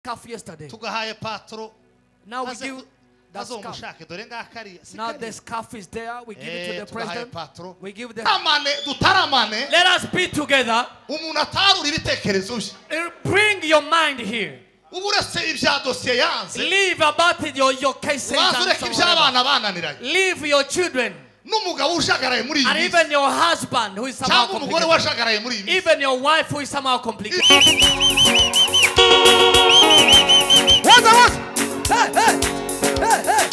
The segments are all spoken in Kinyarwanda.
scarf yesterday. tugahaye patro Now we give the scarf. mushake dore ngakari Now the scarf is there. We give it to the president. We give the. Dutaramane. Let us be together. Umuntu atarura ibitekerezo bye. Bring your mind here. Uburetse ibya dosiye yanze. Leave about your cases. Leave your children. And even your husband who is somehow complicated. Even your wife who is somehow complicated. Hey, hey, hey, hey.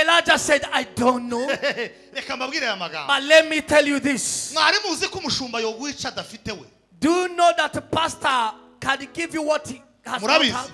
Elijah said, I don't know. But let me tell you this. Do you know that the pastor can give you what he has not had?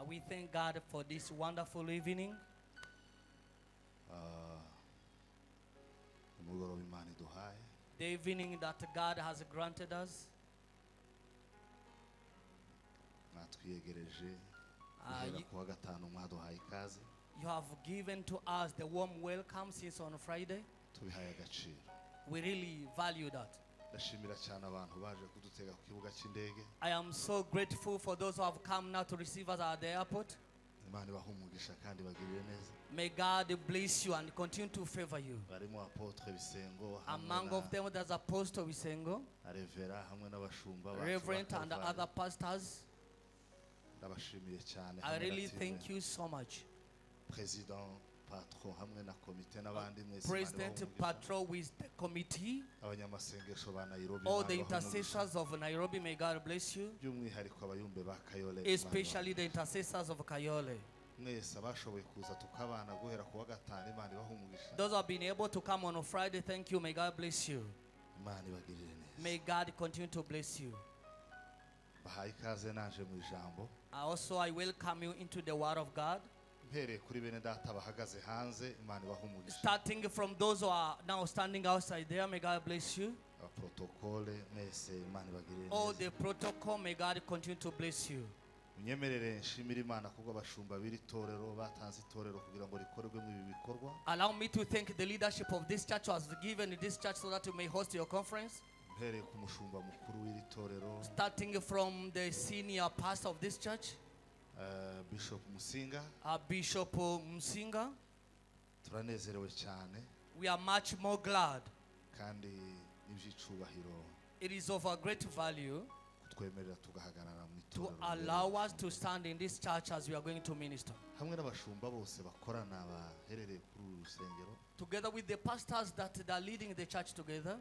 We thank God for this wonderful evening. The evening that God has granted us. You have given to us the warm welcome since on Friday. We really value that. I am so grateful for those who have come now to receive us at the airport. Imana ibahumugisha kandi bagirire neza. May God bless you and continue to favor you. Barimo Apotre Bisengo, Among of them there's Apostle Bisengo, Revera hamwe n'abashumba bacu. Reverend and other pastors. Ndabashimiye cyane. I really thank you so much. President Patron hamwe na komite n'abandi mwese. President Patron with the committee. Abanyamasengesho ba Nairobi. All the intercessors of Nairobi, may God bless you. By'umwihariko abayumbe ba Kayole. Especially the intercessors of Kayole. Mwese abashoboye kuza tukabana guhera kuwa gatanu. Imana ibahumugisha. Those who have been able to come on a Friday, thank you. May God bless you. Imana ibagirire neza. May God continue to bless you. Bahaye ikaze naje mu ijambo. Also, I welcome you into the Word of God. Mpereye kuri bene data bahagaze hanze. Imana ibahumugisha. Starting from those who are now standing outside there, may God bless you. Protocole mwese Imana ibagirire neza. All the protocol, may God continue to bless you. Munyemerere nshimira Imana kubwo abashumba b'iri torero batanze itorero kugira ngo rikorwemo ibi bikorwa. Allow me to thank the leadership of this church who has given this church so that you may host your conference. Mpereye ku mushumba mukuru w'iri torero. Starting from the senior pastor of this church, Bishop Musinga. Bishop Musinga. Turanezerewe cyane. We are much more glad. Kandi n'ibyicubahiro. It is of a great value kutwemerera tugahagarara mu to itorero. allow us to stand in this church as we are going to minister. Hamwe n'abashumba bose bakorana baherereye kuri uru rusengero. Together with the pastors that are leading the church together.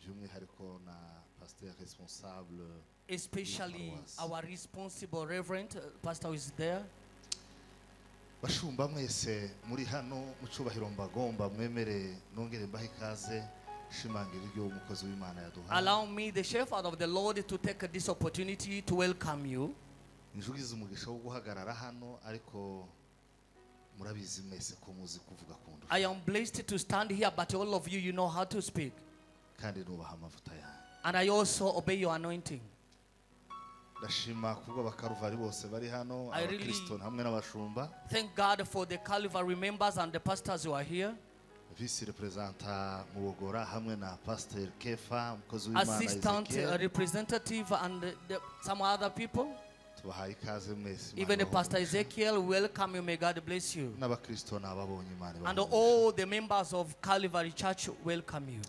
By'umwihariko na pasteur responsable. Especially our responsible reverend pastor is there. Bashumba mwese muri hano mu cyubahiro mbagomba mwemere nongere mbahe ikaze shimangira iryo umukozi w'Imana yaduhaye. Allow me, the shepherd of the Lord, to take this opportunity to welcome you. Njugize umugisha wo guhagarara hano ariko murabizi mwese ko muzi kuvuga kundu. I am blessed to stand here, but all of you know how to speak. Kandi nubaha amavuta yanyu. And I also obey your anointing. Ndashima kubwo abakaruvari bose bari hano abakristo hamwe n'abashumba. Thank God for the Calvary members and the pastors who are here. Vice representative Mubogora hamwe na Pastor Kefa umukozi w'Imana Assistant representative and some other people. Tubahaye ikaze mwese. Even the Pastor Ezekiel, welcome you, may God bless you. N'abakristo nababonye Imana. And all the members of Calvary Church welcome you.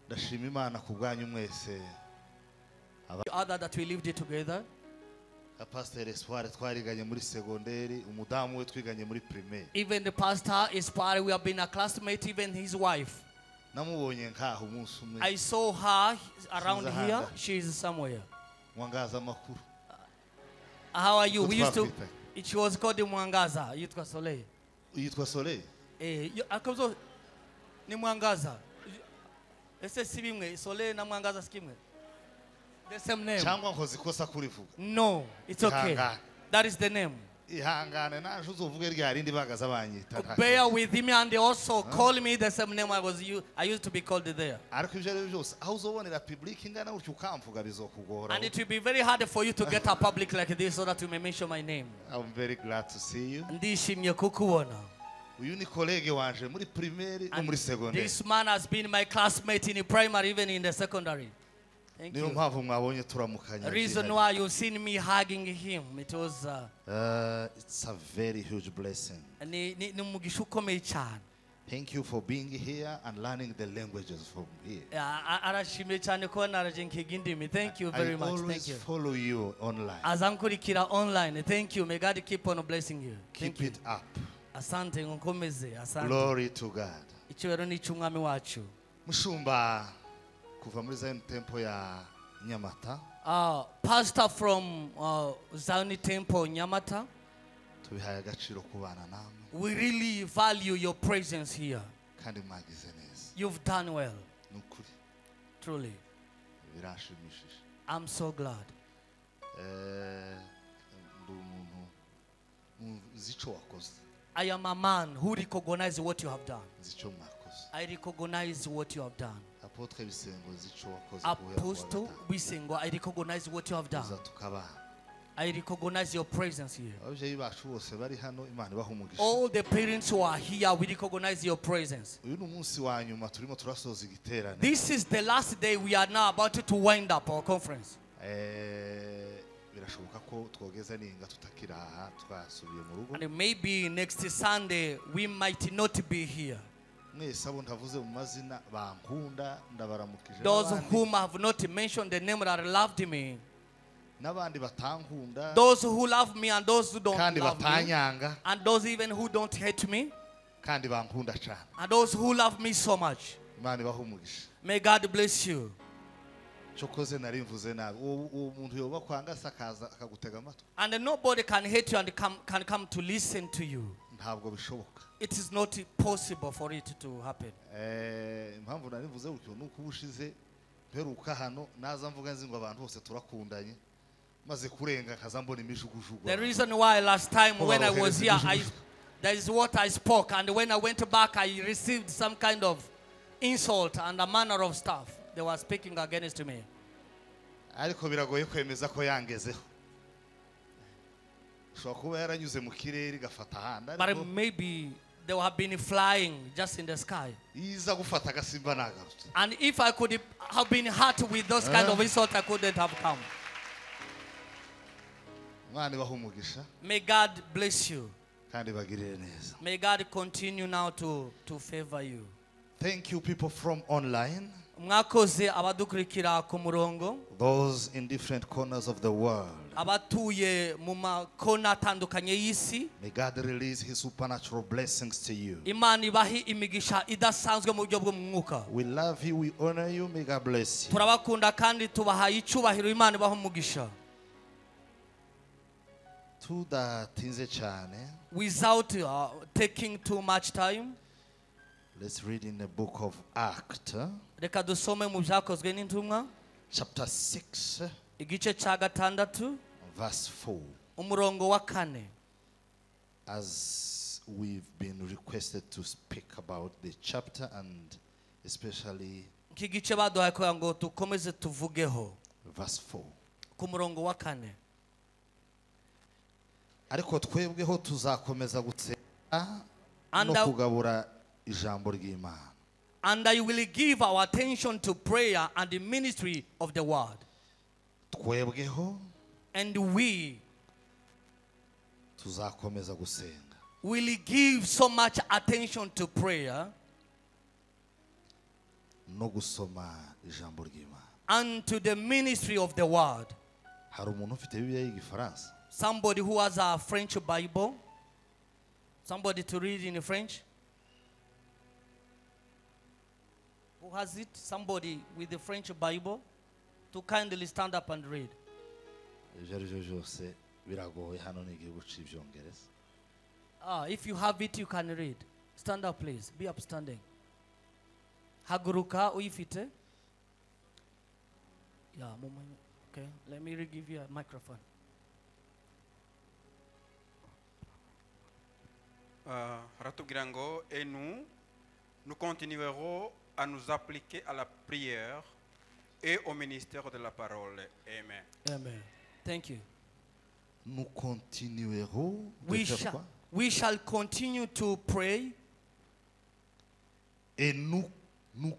Ndashima Imana kubwanyu mwese. Other that we lived together. Pastor Espoir twariganye muri secondaire, umudamu we twiganye muri primaire. Even the pastor Espoir, we have been a classmate, even his wife. Namubonye nkaho umunsi umwe. I saw her around here. She is somewhere. Mwangaza makuru. How are you? We used to. It was called Mwangaza. Yitwa Soleil. Yitwa Soleil? Akazo ni Mwangaza. Ese sibimwe Soleil na Mwangaza sikimwe. The same name. Cyangwa nkoze ikosa kurivuga. No, it's okay. That is the name. Ihangane naje uzovuge rya rindi bagaza banyita. Bear with me and they also call me the same name I used to be called there. Ariko ivyo rero byose aho uzobonera public ingana utyo ukamvuga bizokugora. And it will be very hard for you to get a public like this so that you may mention my name. I'm very glad to see you. Ndishimye kukubona. Uyu ni colleague wanje muri primaire no muri secondaire. This man has been my classmate in the primary, even in the secondary. Thank you. The reason why you've seen me hugging him, it was it's a very huge blessing. Thank you for being here and learning the languages from here. Thank you very much. I always follow you online. Thank you. May God keep on blessing you. Keep it up. Asante. Glory to God. Mushumba kuva muri Zion Temple ya Nyamata. Pastor from Zion Temple Nyamata. Tubihaye agaciro kubana namwe. We really value your presence here. Kandi mwagize neza. You've done well. Nukuri. Truly. Birashimishije. I'm so glad. Zico wakoze. I am a man who recognizes what you have done. Zico mwakoze. I recognize what you have done. Apotre Bisengo zico wakoze. Apostle Bisengo, I recognize what you have done. I recognize your presence here. All the parents who are here, we recognize your presence. This is the last day we are now about to wind up our conference. And maybe next Sunday we might not be here. Those whom have not mentioned the name that loved me, those who love me and those who don't love me, and those even who don't hate me, and those who love me so much. May God bless you. And nobody can hate you and can come to listen to you. It is not possible for it to happen. The reason why last time when I was here, that is what I spoke, and when I went back I received some kind of insult and a manner of stuff. They were speaking against me. But maybe they have been flying just in the sky. And if I could have been hurt with those kind of insults, I couldn't have come. May God bless you. May God continue now to favor you. Thank you, people from online. Those in different corners of the world. May God release His supernatural blessings to you. We love you, we honor you, may God bless you. Without taking too much time, let's read in the book of Acts, chapter 6, verse 4. As we've been requested to speak about the chapter and especially verse 4. Ariko twebweho tuzakomeza gutsenga no kugabura ijambo ry'Imana. And I will give our attention to prayer and the ministry of the word. Twebweho, and we tuzakomeza gusenga. Will give so much attention to prayer no gusoma ijambo ry'Imana. And to the ministry of the word. Hari umuntu ufite Bibiliya y'Igifaransa? Somebody who has a French Bible? Somebody to read in French? Who has it? Somebody with the French Bible? To kindly stand up and read. If you have it, you can read. Stand up, please. Be upstanding. Haguruka uifite. Yeah, okay. Let me give you a microphone. Et nous continuerons à nous appliquer à la prière et au ministère de la parole. Amen. Amen. Thank you. Nous continuerons we shall continue to pray. Et nous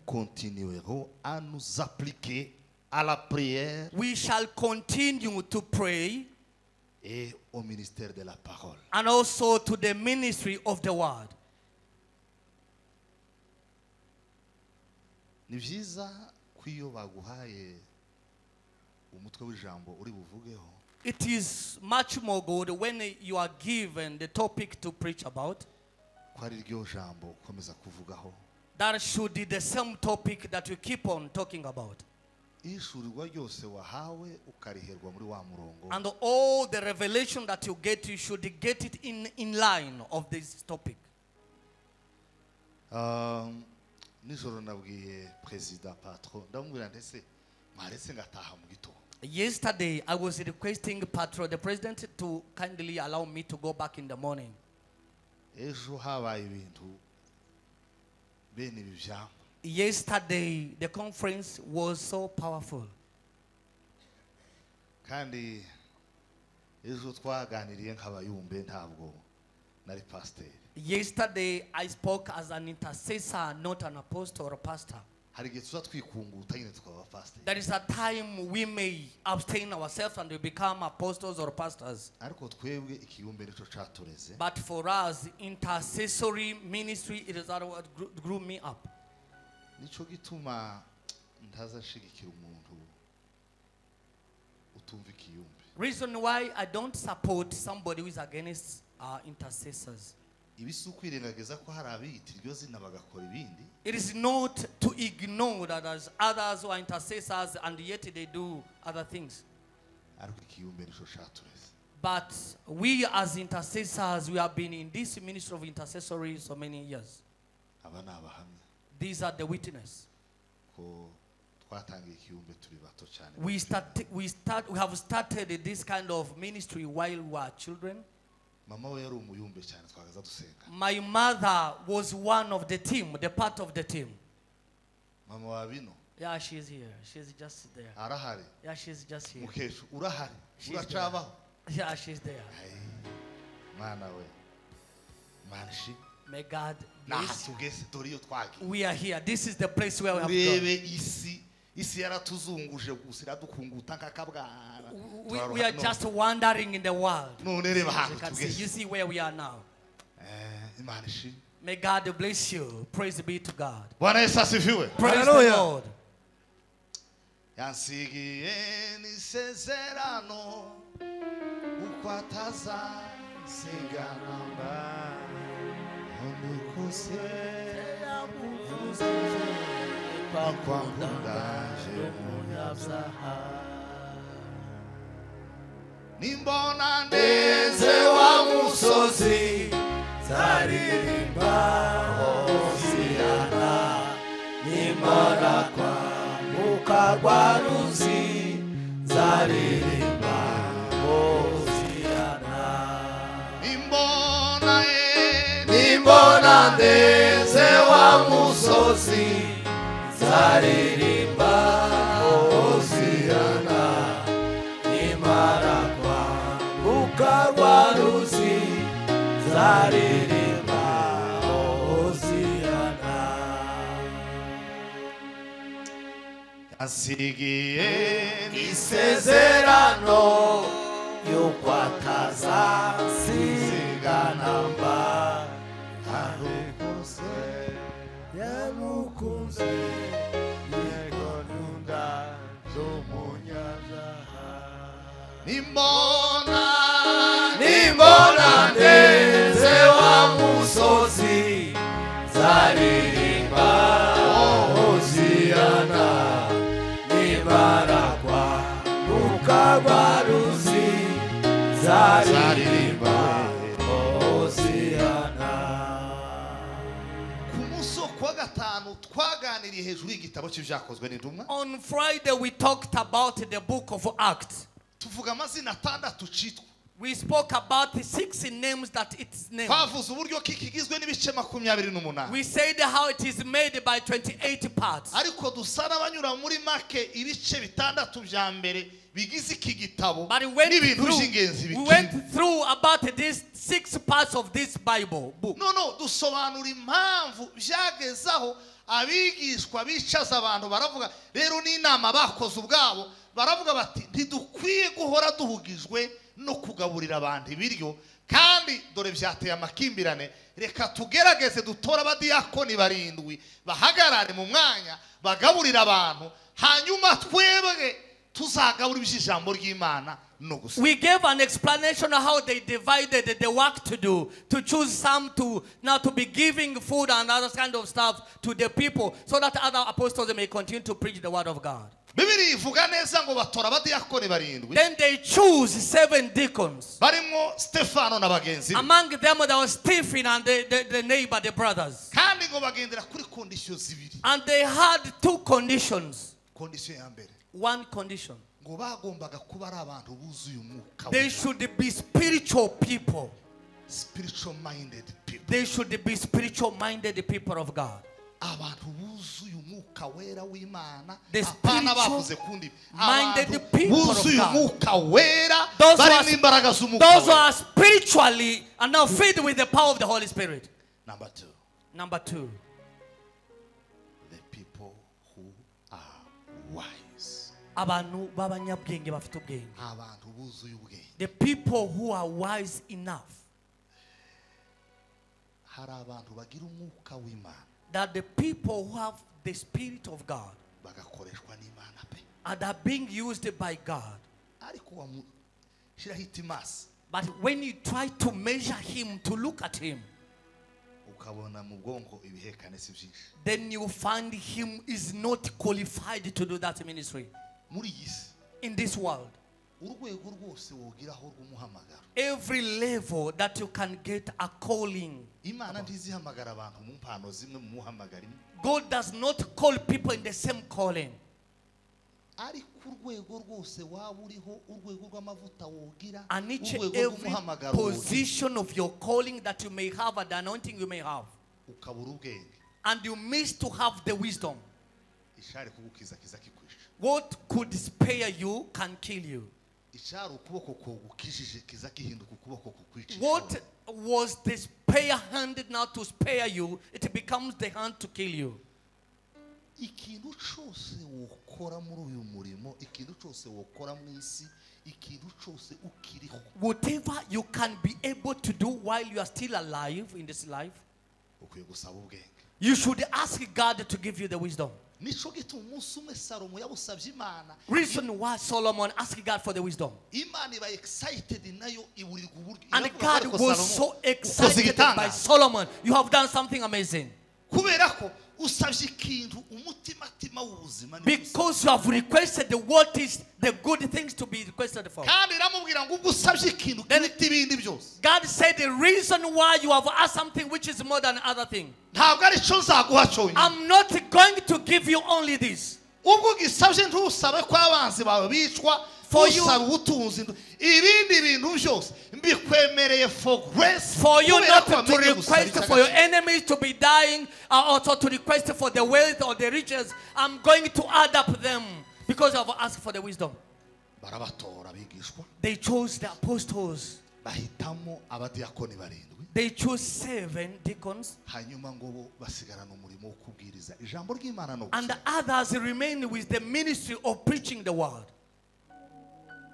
continuerons à nous appliquer à la prière. We shall continue to pray. Et au ministère de la parole. And also to the ministry of the word. Ni byiza kwiyo baguhaye umutwe w'ijambo uri buvugeho. It is much more good when you are given the topic to preach about. Kwari ryo jambo ukomeza kuvugaho. That should be the same topic that you keep on talking about. And all the revelation that you get, you should get it in line of this topic. Yesterday, I was requesting Patro, the president, to kindly allow me to go back in the morning. Yesterday, the conference was so powerful. Yesterday, I spoke as an intercessor, not an apostle or a pastor. hari igihe tuza twikunguta nyine tukaba pastor. There is a time we may abstain ourselves and we become apostles or pastors. Ariko twebwe ikiyumbe nico catureze. But for us, intercessory ministry, it is that what grew me up. Nico gituma ntaza nshigikira umuntu utumva ikiyumbe. Reason why I don't support somebody who is against intercessors. Ibisukwirengagiza ko hari abiyita iryo zina bagakora ibindi. It is not to ignore that there's others who are intercessors and yet they do other things. Ariko ikiyumbe nico catureze. But we as intercessors, we have been in this ministry of intercessory so many years. Aba nabahamya These are the witness. ko twatangiye ikiyumbe turi bato cyane. We have started this kind of ministry while we were children. Mama we yari umuyumbe cyane twagaza dusenga. My mother was one of the team, the part of the team. Mama wa bino Yeah, she's here. She's just there. arahari. Yeah, she's just here. Mukeshu urahari. She's Uracabaho. Yeah, she's there. Mana we. Manshi. May God Naha bless. tugeze doriyo twagi. We are here. This is the place where we have Urebe gone. isi yaratuzunguje gusa iradukunguta nkakabwana. We are just wandering in the world. None reba As you hantu can see, you tugeze. see where we are now. Imana ishimwe. May God bless you. Praise be to God. Bwana Yesu asifiwe. Praise the Hallelujah. Lord. Yansigiye n'isezerano uko atazasigana mba ondukuse yamuvuze kwakundaje munyabyaha nimbona ndenze wa musozi zaririmba hosiyana nimara kwa Mukagwaruzi zaririmba hosiyana nimbona ndeze wa musozi zaririmba hosiyana nimara kwa Mukagwaruzi zaririmba hosiyana. Asigiye isezerano yuko atazasigana mba arukose yamukunze yego nunda z'umunyabyaha nimbona ndeze wa musozi zaririmba hosiyana Marakwa Mukagwaruzi zaririmba hosiyana. Ku musoko wa gatanu twaganiriye hejuru y'igitabo cy'ibyakozwe n'intumwa. On Friday we talked about the book of Acts. Tuvuga amazina atandatu citwa. We spoke about the 6 names that it's named. Twavuze uburyo kikigizwe n'ibice 28. We said how it is made by 28 parts. Ariko dusana abanyura muri make ibice bitandatu bya mbere bigize iki gitabo n'ibintu by'ingenzi we went through about these 6 parts of this Bible book. No, dusobanura impamvu byagezaho abigishwa bicaza abantu baravuga rero n'inama bakoze ubwabo baravuga bati ntidukwiye guhora duhugijwe no kugaburira abantu ibiryo kandi dore byateye amakimbirane reka tugerageze dutora abadiyakoni 7 bahagarare mu mwanya bagaburira abantu hanyuma twebwe tuzagaburira ijambo ry'Imana no gusa. We gave an explanation of how they divided the work to do, to choose some to be giving food and other kind of stuff to the people so that other apostles may continue to preach the word of God. Bibiri ivuga neza ngo batora abadiyakoni 7. Then they choose 7 deacons. Barimo Stefano na bagenzi. Among them there was Stephen and the neighbor, the brothers. Kandi ngo bagendera kuri condition 2. And they had 2 conditions. Condition ya mbere. One condition. Ngo bagombaga kuba ari abantu buzuye umwuka. They should be spiritual people. Spiritual minded people. They should be spiritual minded people of God. Abantu buzuye umwuka wera w'Imana. The Apana bavuze kundi. minded people of buzuye God. umwuka wera bari n'imbaraga z'umwuka. Those who are spiritually and now filled with the power of the Holy Spirit. Number 2. Number 2. The people abantu b'abanyabwenge bafite ubwenge. abantu buzuye ubwenge. The people who are wise enough. Hari abantu bagira umwuka w'Imana. That the people who have the Spirit of God bagakoreshwa n'Imana pe. and are being used by God. Ariko wamushyiraho itimasi. But when you try to measure him, to look at him, ukabona mu bwonko ibihekane si byinshi. then you find him is not qualified to do that ministry. Muri iyi si, in this world, urwego rwose wogiraho rw'umuhamagaro. every level that you can get a calling. Imana ntizihamagara abantu mu mpano zimwe mu muhamagaro. God does not call people in the same calling. Ariko urwego rwose waba uriho, urwego rw'amavuta wogira, And each and urwego every rw'umuhamagaro wogira, position of your calling that you may have and the anointing you may have, ukabura ubwenge. and you miss to have the wisdom. Ishari kugukiza kiza kikwisha. What could spare you can kill you. Ishari ukuboko kugukijije kiza kihinduka ukuboko kukwicisha. What was the spare handed now to spare you, it becomes the hand to kill you. Ikintu cyose wokora muri uyu murimo, ikintu cyose wokora mu isi, ikintu cyose ukiriho. Whatever you can be able to do while you are still alive in this life, Ukwiye gusaba ubwenge. you should ask God to give you the wisdom. Nico gituma umunsi umwe Salomo yabusabye Imana. Reason why Solomon asked God for the wisdom. Imana iba excited nayo iburirwa uburyo. And Iravuga God ko was Salomo so ukoze excited by igitangaza. Solomon. You have done something amazing. Kubera ko usabye ikintu umutimatima w'ubuzima ni Because you have requested what is the good things to be requested for. kandi iramubwira ngo ubwo usabye ikintu kiruta ibindi byose. God said the reason why you have asked something which is more than other thing. Ntabwo ari cyo nzaguha cyonyine. I'm not going to give you only this. Ubwo gisabye ntusabe ko abanzi bawe bicwa, For you- usabe ubutunzi, ibindi bintu byose mbikwemereye for grace. For you Kubera not ko to wamenye request gusaba for your icy'agaciro. enemies to be dying, or also to request for the wealth or the riches, I'm going to add up them because I've asked for the wisdom. Barabatora abigishwa, They chose the apostles. bahitamo abadiyakoni barindwi, They chose 7 deacons, hanyuma ngo bo basigarana umurimo wo kubwiriza ijambo ry'Imana no and the gusenga. others remained with the ministry of preaching the word.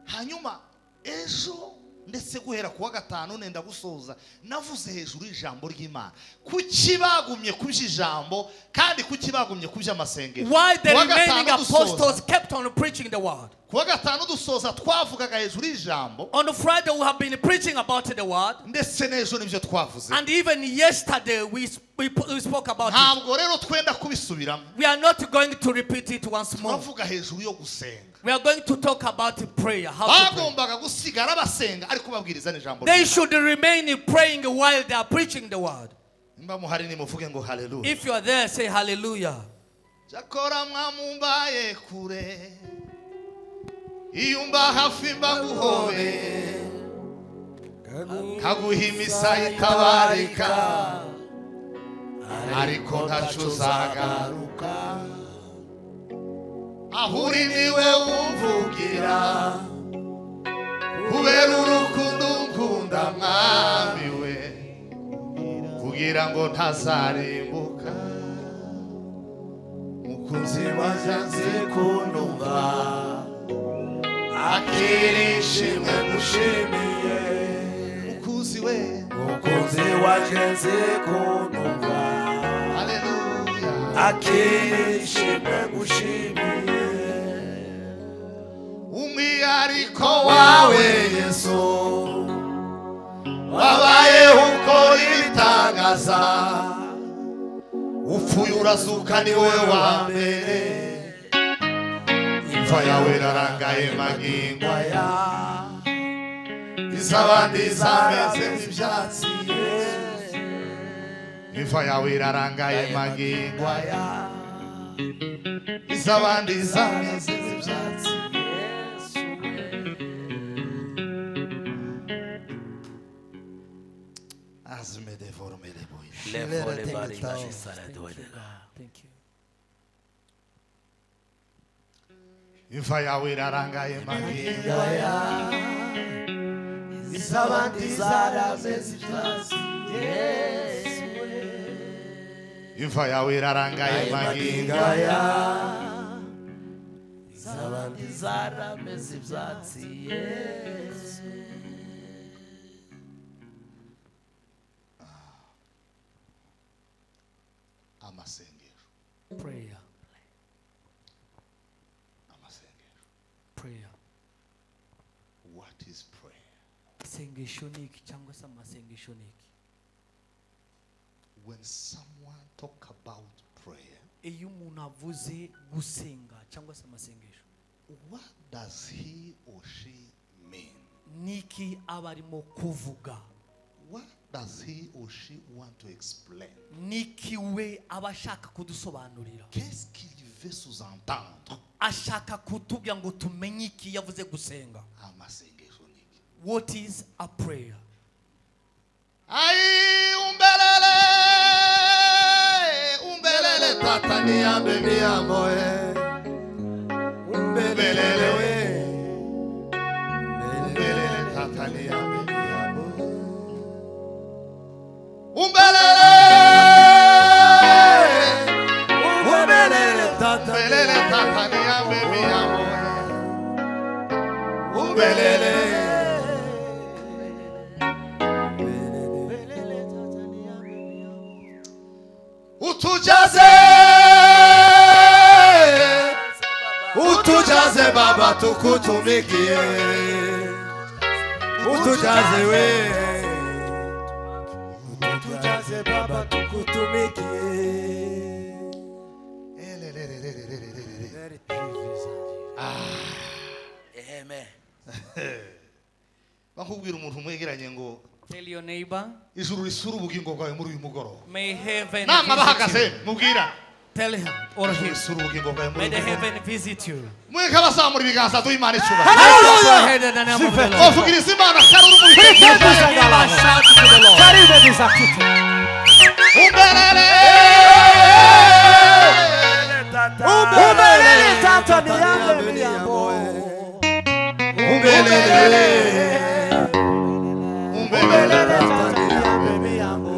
Hanyuma ejo ndetse guhera kuwa gatanu nenda gusoza navuze hejuru y'ijambo ry'Imana. Kuki bagumye kuby'ijambo kandi kuki bagumye kuby'amasengesho? Why the Kuwa remaining gatanu dusoza- apostles kept on preaching the word. kuwa gatanu dusoza twavugaga hejuru y'ijambo, On Friday we have been preaching about the word, ndetse n'ejo nibyo twavuze. and even yesterday we spoke about it. Ntabwo rero twenda kubisubiramo. We are not going to repeat it once more. Turavuga hejuru yo gusenga. We are going to talk about prayer. How to pray. Bagombaga gusigara basenga ariko babwiriza n'ijambo They ry'Imana. should remain praying while they are preaching the word. Nimba muhari nimuvuge ngo haleluya. If you are there, say hallelujah. Jakora mwamumbaye kure, iyumba hafi mbaguhobe, kaguhimisa itabarika, ariko ntacu uzagaruka. Ahuri niwe umvugira, kubera urukundo nkunda mwami we, kugira ngo ntazarimbuka. Mukunzi wajanze kunumva, akiri ishimwe ngushimiye. Mukunzi we, Mukunzi wajenze kunumva, haleluya. akiri ishimwe ngushimiye. Umwihariko wawe Yesu, wabayeho ukora ibitangaza, upfuye urazuka ni wowe wa mbere, imva yawe irarangaye magingo aya, iz'abandi zameze nk'ibyatsi. Imva yawe irarangaye magingo aya, iz'abandi zameze nk'ibyatsi. Azme deforme le boy. Thank you. Imva yawe irarangaye magingo Aya, iz'abandi zarameze ibyatsi. Yesu imva yawe irarangaye magingo aya, iz'abandi zarameze ibyatsi Yesu. Amasengesho. Prayer. Amasengesho. Prayer. What is prayer? Isengesho niki cyangwa se amasengesho niki? When someone talk about prayer, Iyo umuntu avuze gusenga cyangwa se amasengesho, what does he or she mean? niki aba arimo kuvuga? What does he or she want to explain? Niki we aba ashaka kudusobanurira? Qu'est-ce qu'il veut sous-entendre? Ashaka kutubwira ngo tumenye iki yavuze gusenga. Amasengesho niki? What is a prayer? Ai umbelele tata niambe miambo umbelele we umbelele tata niambe miambo umbelele tata niambe miambo umbelele utujaze baba tukutumikie utujaze we utujaze baba tukutumikie Amen. bakubwira umuntu mwegeranye ngo Tell your neighbor, ijuru risura ubugingo bwawe muri uyu mugoroba may heaven nama visit bahagaze you. mubwira Tell him or him, risura ubugingo bwawe muri may uyu the mugoroba heaven visit you. mweke abazamura ibiganza duha Imana icuba Lift up your head in the name of the Lord. ovugiriza Imana karuru mu Give bitekerezo a shout to the Lord. umbelele Umbelele tata niambe miambo umbelele umbelele tata niambe miambo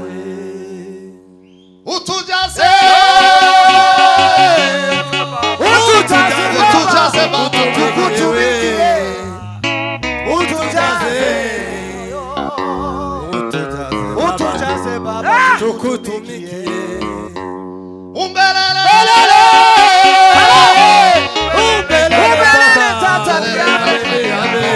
utujaze utujaze baba tukutumikie utujaze baba tukutumikie umbelele tata niambe miambo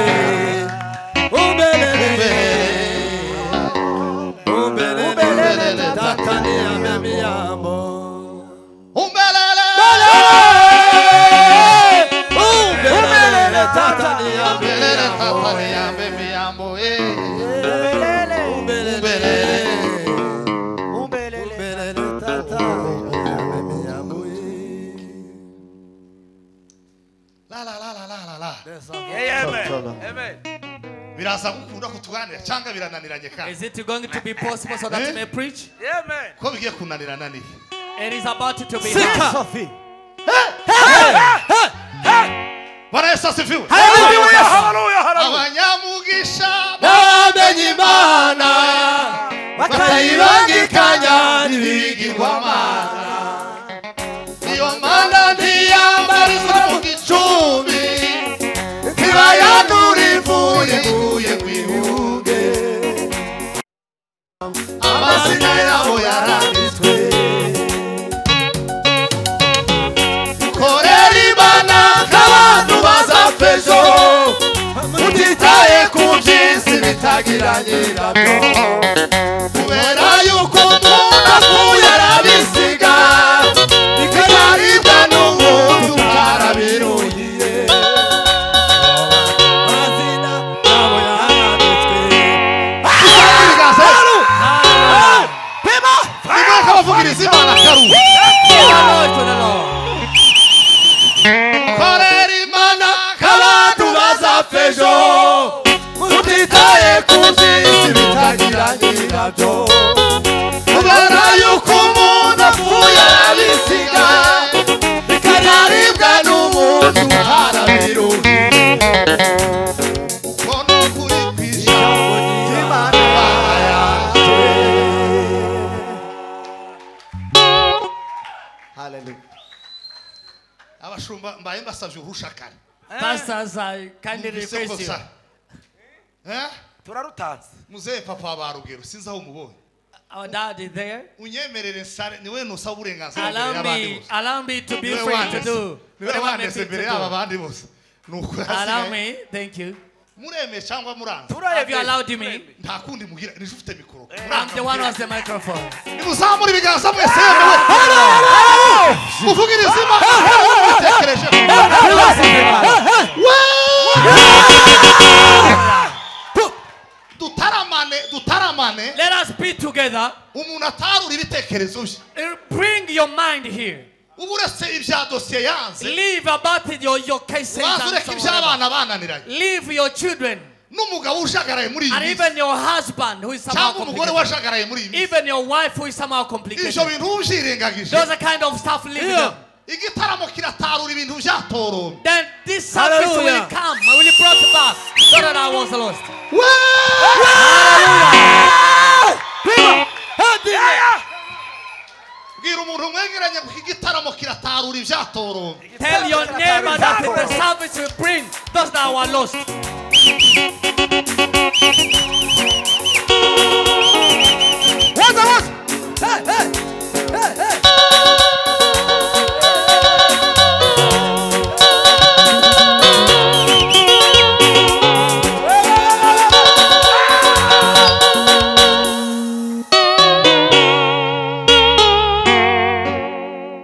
umbelele tata niambe miambo umbelele umbelele tata niambe umbelele miambo tata niambe miambo umbelele tata niambe miambo la la la la la la Amen. biraza gukunda kutuganira cyangwa birananiranye kandi Is it going to be possible so that you may preach? Amen. ko bigiye kunanirana niki It is about to be hard. Sophie Bwana Yesu asifiwe Hallelujah. Hallelujah. abanyamugisha bamenye Imana bakayibangikanya n'ibigirwamana iyo mana ntiyambarizwa mu gicumbi ntibayandura ivuye kw'ibihuge amazina yabo yaranditswe korera Imana nk'abantu bazapfa ejo mutitaye ku by'isi bitagira nyirabyo kubera yuko umuntu apfuye arabisiga bikaribwa n'umuntu utarabiruhiye amazina yabo yaranditswe nimweka abavugiriza Imana karu To the Lord. korera Imana nk'abantu bazapfa ejo mutitaye ku by'isi bitagira mbaye mbasavye urushakari. Pastors, I kindly Mwumvise request ko you. sa- turarutanze Muzehe papa ba Rugero sinzi aho mubonye. Our dad is there. Unyemerere nsare niwe nusaba uburenganzira imbere y'abandi bose. Allow me to be Niwe free to wandeze. do Niwe whatever I wandeze need imbere to y'aba do. bandi bose. Nuko Allow hasigaye. me, thank you. Mureme cyangwa muranga. Have you allowed me? Nta kundi mugira nije ufite mikoro. I'm the one who has the microphone. Nimuzamura ibiganza mwese yemewe. Muvugirize Imana. Mutekereje. Dutaramane. Let us be together. Umuntu atarura ibitekerezo bye. Bring your mind here. Ubu uretse ibya dosiye yanze. Leave about your cases and Wazureka so on. iby'abana bananiranye. Leave your children N'umugabo ushagaraye muri and iyi even your husband who is somehow cyangwa umugore complicated. washagaraye muri iyi Even your wife who is somehow complicated. ibyo bintu ubyirengagije. Those are kind of stuff leave them. Igitaramo kiratarura ibintu byatoromye. Then this service will Hallelujah. come. Will be brought back. So that I was lost. Bwira umuntu mwegeranye ngo igitaramo kiratarura ibyatoromye. Tell your neighbor that the service will bring those that were lost.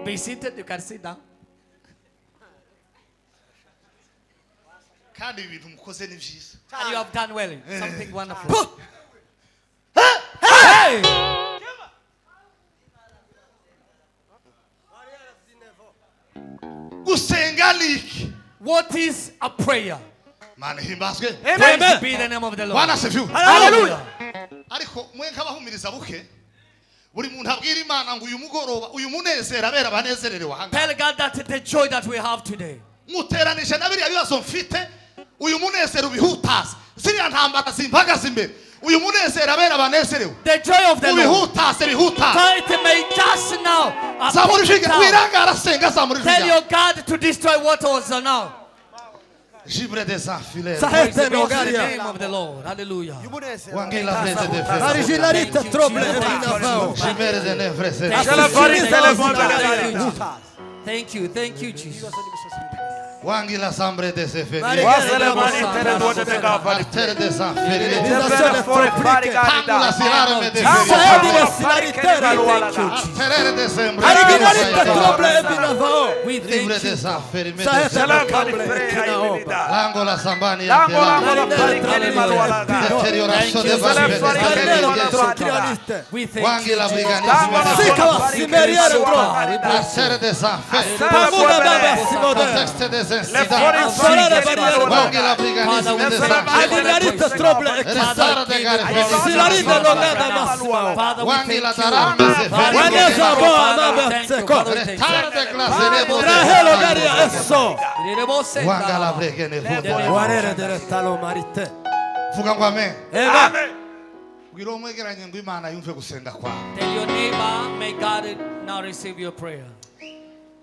Be seated, you can sit down. Kandi ibi bintu mukoze ni byiza. And you have done well. Something wonderful. Hey! Gusenga ni iki? What is a prayer? Mana himbazwe. Praise be the name of the Lord. Bwana sefiwe. Hallelujah. Ariko mwe nk'abahumiriza buke buri muntu abwira Imana ngo uyu mugoroba uyu munezero abera banezererewe hanga. Tell God that the joy that we have today. Muteranije na biriya bibazo mfite uyu munezero ubihutaze. Ziriya ntambara zimpagaze imbere. Uyu munezero abera banezerewe. The joy of the Lord. Ubihutaze bihutaze. So it may just now. Zamura ijwi wirangara senga zamura ijwi. Tell your God to destroy what was now. Gibre des enfilés. Praise be the name of the Lord. Hallelujah. Wangela vrede de fe. Originalite trouble ebinavao. Gibere de nevre se. Thank you. Thank you, Jesus. Wangela sambre de se fe. Maria Artere des enfilés. Disasole complique. Tangula silare me de fe. Saedile sinaritere. Artere de sembre. Originalite trouble ebinavao. We Libre thank you. des enfilés. Saedile trouble ekinaoba. Langola sambani deteriorazione de Trianiste. We thank you. Wangela Jesus. briganisme. Sika wasimeriere bro. Artere des enfilés. Pamuda baba simode. Contexte des incidents. Solare barriere. Wangela briganisme des Originalite trouble Restare de gare. Silaride longada massimo. Father, we Wangela thank you. darame se Father, fe. we thank you. Waneza bo Father, we amabe thank you. seko. Father, we thank you. Retare de classe ne Rahelo garia esso. Wangala bregene fu. Warere delle talo marite. Vuga ngo amen. Amen. Bwira umwegeranye ngo Imana yumve gusenga kwawe. Tell your neighbor, may God now receive your prayer.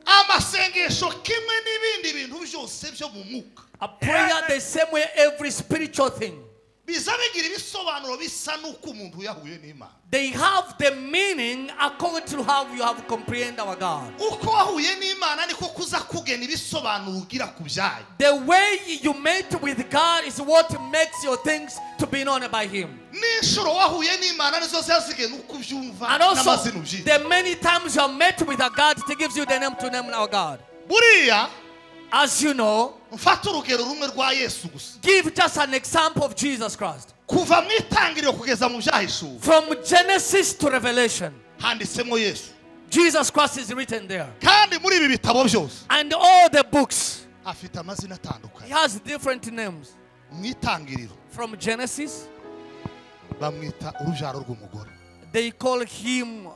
Amasengesho kimwe n'ibindi bintu byose byo mu mwuka. A prayer the same way every spiritual thing. Biza bigira ibisobanuro bisa n'uko umuntu yahuye n'Imana. They have the meaning according to how you have comprehended our God. Uko wahuye n'Imana niko kuza kugena ibisobanuro ugira ku byayo. The way you met with God is what makes your things to be known by Him. N'inshuro wahuye n'Imana nizo zazigena uko ubyumva And also, n'amazina ubyita. the many times you have met with a God, it gives you the name to name our God. Buriya As you know, mfata urugero rumwe rwa Yesu gusa. give just an example of Jesus Christ. Kuva mu itangiriro kugeza mu byahishuwe From Genesis to Revelation, handitsemo Yesu. Jesus Christ is written there. Kandi muri ibi bitabo byose And all the books, afite amazina He atandukanye. has different names. Mu itangiriro From Genesis, bamwita urubyaro rw'umugore. they call him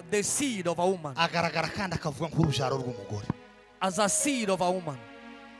the seed of a woman. Agaragara kandi akavuga nk'urubyaro rw'umugore. As a seed of a woman.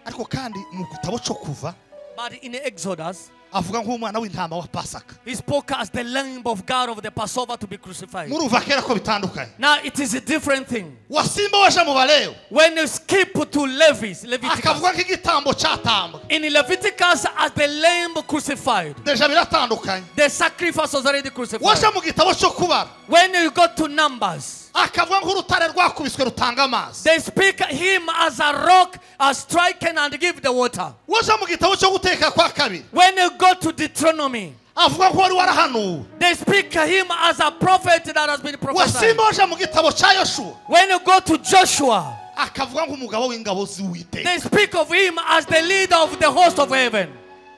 Ariko kandi mu gitabo cyo kuva But in Exodus, avuga nk'umwana w'intama wa Pasaka. He spoke as the Lamb of God of the Passover to be crucified. Murumva kera ko bitandukanye. Now it is a different thing. Wasimba waje mu Balewi. When you skip to Leviticus, Akavuga nk'igitambo cyatambwe. in Leviticus as the Lamb crucified, Deja biratandukanye. the sacrifice was already crucified. Waje mu gitabo cyo kubara. When you go to Numbers, Akavuga nk'urutare rwakubiswe rutanga amazi. they speak him as a rock, as striking and give the water. Waje mu gitabo cyo guteka kwa kabiri. When you go to Deuteronomy, Avuga ko wari warahanuwe. they speak him as a prophet that has been prophesied. Wasimba waje mu gitabo cya Yoshua. When you go to Joshua, Akavuga nk'umugabo w'ingabo z'Uwiteka. they speak of him as the leader of the host of heaven.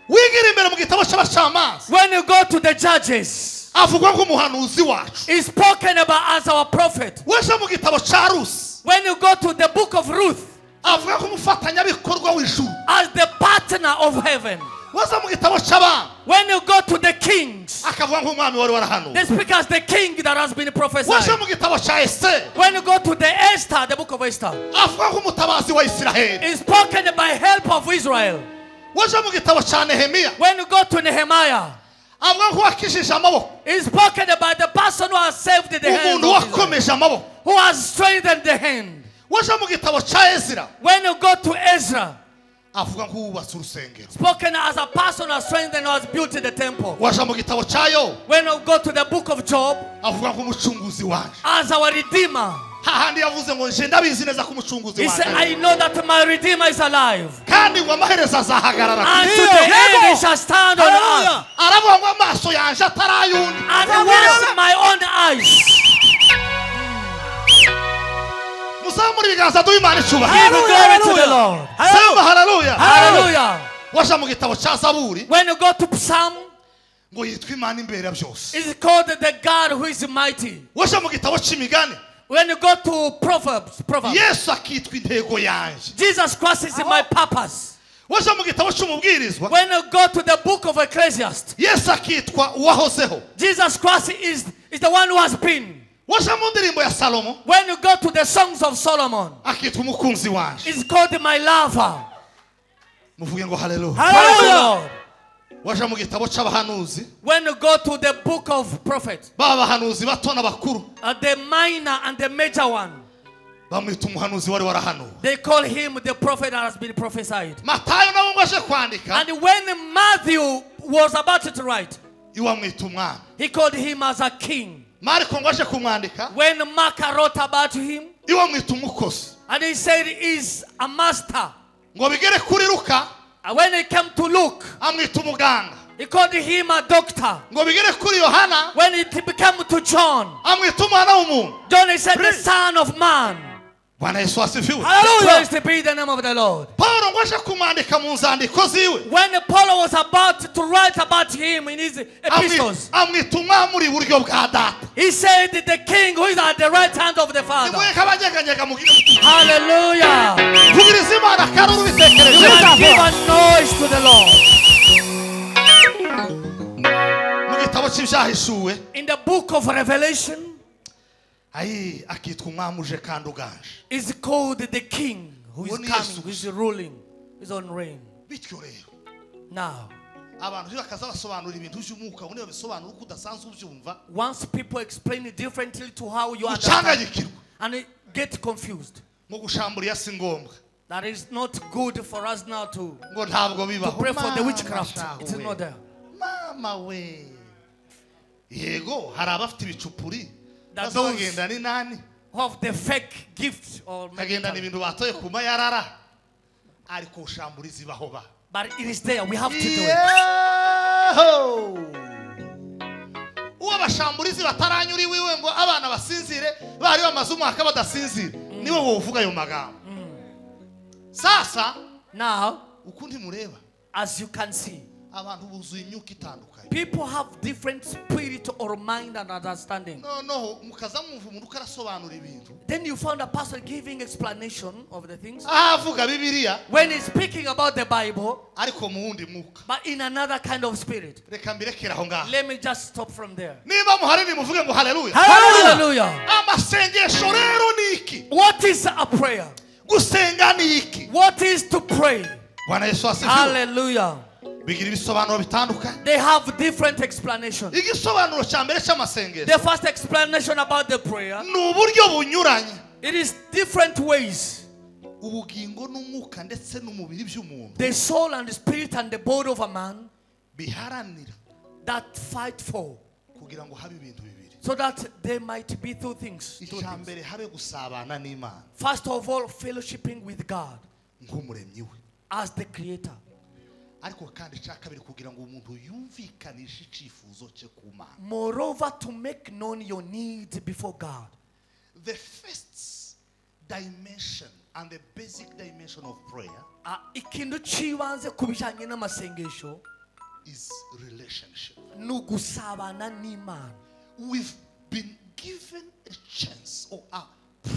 Wigira imbere mu gitabo cy'abacamanza. When you go to the Judges, Avuga nk'umuhanuzi wacu. he's spoken about as our prophet. Waje mu gitabo cya Rusi. When you go to the book of Ruth, Avuga nk'umufatanyabikorwa w'ijuru. as the partner of heaven. Waje mu gitabo cy'abami. When you go to the kings, Akavuga nk'umwami wari warahanuwe. they speak as the king that has been Waje prophesied. mu gitabo cya Esiteri. When you go to the Esther, the book of Esther, Avuga nk'umutabazi wa Isiraheli. is spoken by help of Israel. Waje mu gitabo cya Nehemiya. When you go to Nehemiah, Avuga nk'uwakijije amaboko. is spoken by the person who has saved the hand, Umuntu of Israel, wakomeje amaboko. who has strengthened the hand. Waje mu gitabo cya Ezira. When you go to Ezra, Avuga nk'uwubatse urusengero. spoken as a person who has strengthened, who has built the temple. Waje mu gitabo cya Yobu. When you go to the book of Job, Avuga nk'umucunguzi waje. as our Redeemer, Hahandi yavuze ngo nje ndabizi neza ko umucunguzi he said, I waje. know that my Redeemer is alive. Kandi ngo amaherezo azahagarara. And to the end he shall stand on earth. Aravuga ngo amaso yanje atarayundi. And was my own eyes. Muzamura ibiganza duhe Imana Give icyubahiro. glory to the Lord. Sema haleluya. Hallelujah. Waje mu gitabo cya Zaburi When you go to Psalm, ngo yitwa Imana imbere ya byose. it's called the God who is mighty. Waje mu gitabo cy'imigani When you go to Proverbs, Yesu akitwa intego yanje. Jesus Christ is my purpose. Waje mu gitabo cy'umubwirizwa When you go to the book of Ecclesiastes, Yesu akitwa uwahozeho. Jesus Christ is the one who has been. Waje mu ndirimbo ya Salomo When you go to the songs of Solomon, akitwa umukunzi wanje. it's called my lover. Muvuge ngo haleluya. Praise the Lord. Waje mu gitabo cy'abahanuzi When you go to the book of prophets, baba bahanuzi bato n'abakuru the minor and the major one, bamwita umuhanuzi wari warahanuwe. they call him the prophet that has been prophesied. Matayo nawe ngo aje kwandika And when Matthew was about to write, iwamwita umwami. he called him as a king. Mariko ngo aje kumwandika When Mark wrote about him, iwamwita umukozi. and he said he's a master. Ngo bigere kuri Luka And when it came to Luke, amwita umuganga. he called him a doctor. Ngo bigere kuri Yohana When it became to John, amwita umwana w'umuntu. John he said the son of man. Bwana Yesu asifiwe. Praise to be the name of the Lord. Paulo ngo aje kumwandika mu nzandiko ziwe When Paul was about to write about him in his epistles, amwita umwami uri iburyo bwa data. he said the king who is at the right hand of the Father. Nimwe kabanyeganyega mugire mutima. Hallelujah. Vugiriza Imana karuru You bitekereje. can give a noise to the Lord. Mu gitabo cy'ibyahishuwe In the book of Revelation, ayi akitwa umwami uje kandi uganje. is called the king who is Who is coming, Jesus? who is ruling, is on reign. Bityo rero Now, abantu bakaza basobanura ibintu by'umwuka ubundi babisobanura uko udasanzwe ubyumva once people explain it differently to how you understand, ucanganyikirwa and it get confused, mu gushamburiya si ngombwa that is not good for us now to ngo ntabwo bibaho. pray for the Mama witchcraft. shahu It is we. not there. Mama we yego hari abafite ibicupuri That baza those- kugenda ni nani Who have the fake gift or kagendana medical. ibintu batoye ku mayarara ariko ushamburiza ibaho ba. But it is there. We have to do it. Yeho! Uwo abashamburizi bataranyura iwiwe ngo abana basinzire bari bamaze umwaka badasinzira niwe wowe uvuga ayo magambo. Sasa Now, ukundi mureba as you can see, abantu buzuye imyuka itandukanye. people have different spirit or mind and understanding. Noneho mukaza mwumva umuntu uko arasobanura ibintu Then you found a person giving explanation of the things avuga Bibiliya when he's speaking about the Bible, ariko mu wundi mwuka. but in another kind of spirit. Reka mbirekere aho ngaho. Let me just stop from there. Niba muhari nimuvuge ngo haleluya. Hallelujah. Amasengesho rero ni iki? What is a prayer? Gusenga ni iki? What is to pray? Bwana Yesu asifiwe. Hallelujah. bigira ibisobanuro bitandukanye. They have different explanations. Igisobanuro cya mbere cy'amasengesho The first explanation about the prayer, ni uburyo bunyuranye it is different ways. ubugingo n'umwuka ndetse n'umubiri by'umuntu The soul and the spirit and the body of a man biharanira that fight for, kugira ngo habe ibintu bibiri. so that there might be two things. Icya mbere habe gusabana n'Imana First of all, fellowshipping with God nk'umuremyi we, as the creator. ariko kandi icya kabiri kugira ngo umuntu yumvikanishe icyifuzo cye ku Mana. Moreover, to make known your needs before God. The first dimension and the basic dimension of prayer Ikintu chibanze kubijanye n'amasengesho is relationship. nugusabana n'Imana. We've been given a chance or a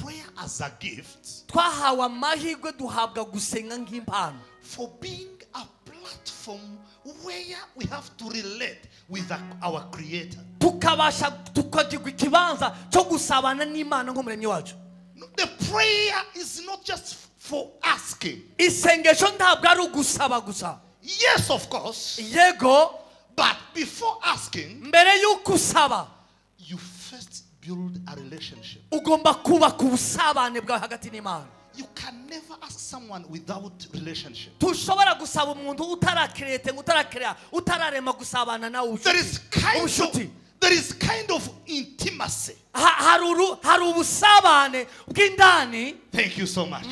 prayer as a gift Twahawe amahirwe duhabwa gusenga nk'impano. for being a platform where we have to relate with our Creator. Tukabasha tukagirwa ikibanza cyo gusabana n'Imana nk'umuremyi wacu. The prayer is not just for asking. Isengesho ntabwo ari ugusaba gusa. Yes, of course. Yego, But before asking, mbere y'uko usaba you first build a relationship. ugomba kubaka ubusabane bwawe hagati n'Imana. You can never ask someone without relationship. Tushobora gusaba umuntu utarakirete utararema gusabana nawe ubucuti. There is kind of intimacy. Hari ubusabane bw'indani. Thank you so much.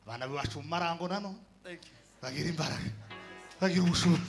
Abana bacu marango nano bagira imbaraga bagira ubushobozi.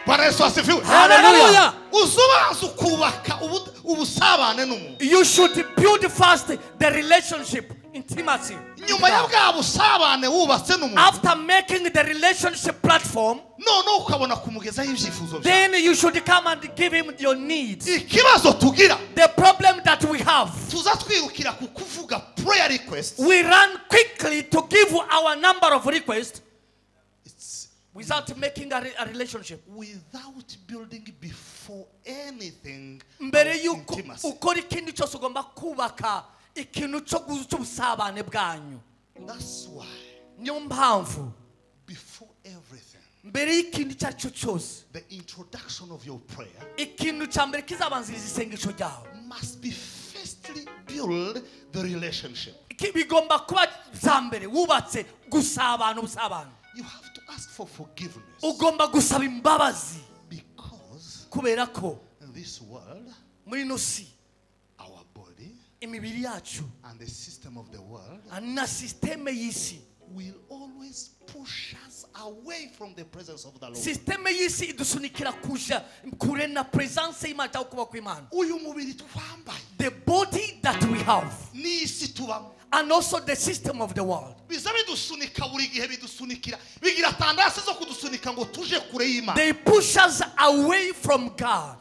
Bwana Yesu asifiwe. Hallelujah. Uzubanza ukubaka ubusabane n'umuntu. You should build first the relationship, intimacy. Nyuma ya bwa busabane wubatse n'umuntu. After making the relationship platform, no ukabona kumugezaho ibyifuzo byawe. then you should come and give him your needs. Ikibazo tugira, The problem that we have, tuza twirukira ku kuvuga prayer request. we run quickly to give our number of requests It's without making a relationship. without building before anything Mbere yuko intimacy. ukora ikindi cyose ugomba kubaka ikintu cy'ubusabane bwanyu. That's why Niyo mpamvu before everything, mbere y'ikindi icyo ari cyo cyose, the introduction of your prayer ikintu cya mbere kizabanziriza isengesho ryawe must be firstly build the relationship. bigomba kuba bya mbere wubatse gusabana ubusabane. You have to ask for forgiveness Ugomba gusaba imbabazi because kubera ko in this world, muri ino si our body imibiri yacu and the system of the world na sisiteme y'isi. will always push us away from the presence of the Lord. Sisiteme y'isi idusunikira kuja kure na presence y'Imana cyangwa kuba kw'Imana. Uyu mubiri twambaye The body that we have n'isi tubamo and also the system of the world, biza bidusunika buri gihe bidusunikira bigira tandasi zo kudusunika ngo tuje kure y'Imana. they push us away from God.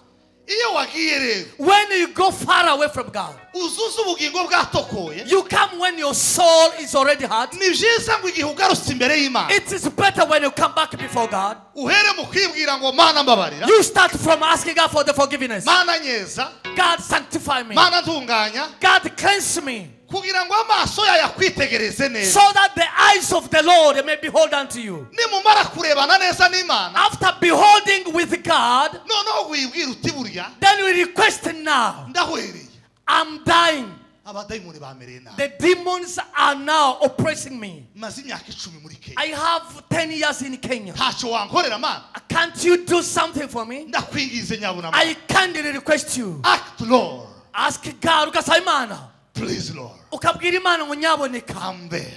Iyo wagiye rero When you go far away from God, uzuza ubugingo bwatokoye, you come when your soul is already hurt. ni byiza ngo igihe ugarutse imbere y'Imana It is better when you come back before God. uhere mu kwibwira ngo Mana mbabarira, You start from asking God for the forgiveness. Mana nyeza, God sanctify me. Mana ntunganya, God cleanse me. kugira ngo amaso yawe akwitegereze neza. So that the eyes of the Lord may behold unto you. Nimumara kurebana neza n'Imana, After beholding with God, noneho wibwira uti burya then we request now, ndahwereye, I'm dying. abadayimoni bamereye nabi. The demons are now oppressing me. Maze imyaka 10 muri Kenya, I have 10 years in Kenya. ntacyo wankorera Mana. Can't you do something for me? Ndakwingize nyabuna Mana. I kindly request you. Act Lord, Ask God, ugasaba Imana. please Lord, Ukabwira Imana ngo nyaboneka. I'm there.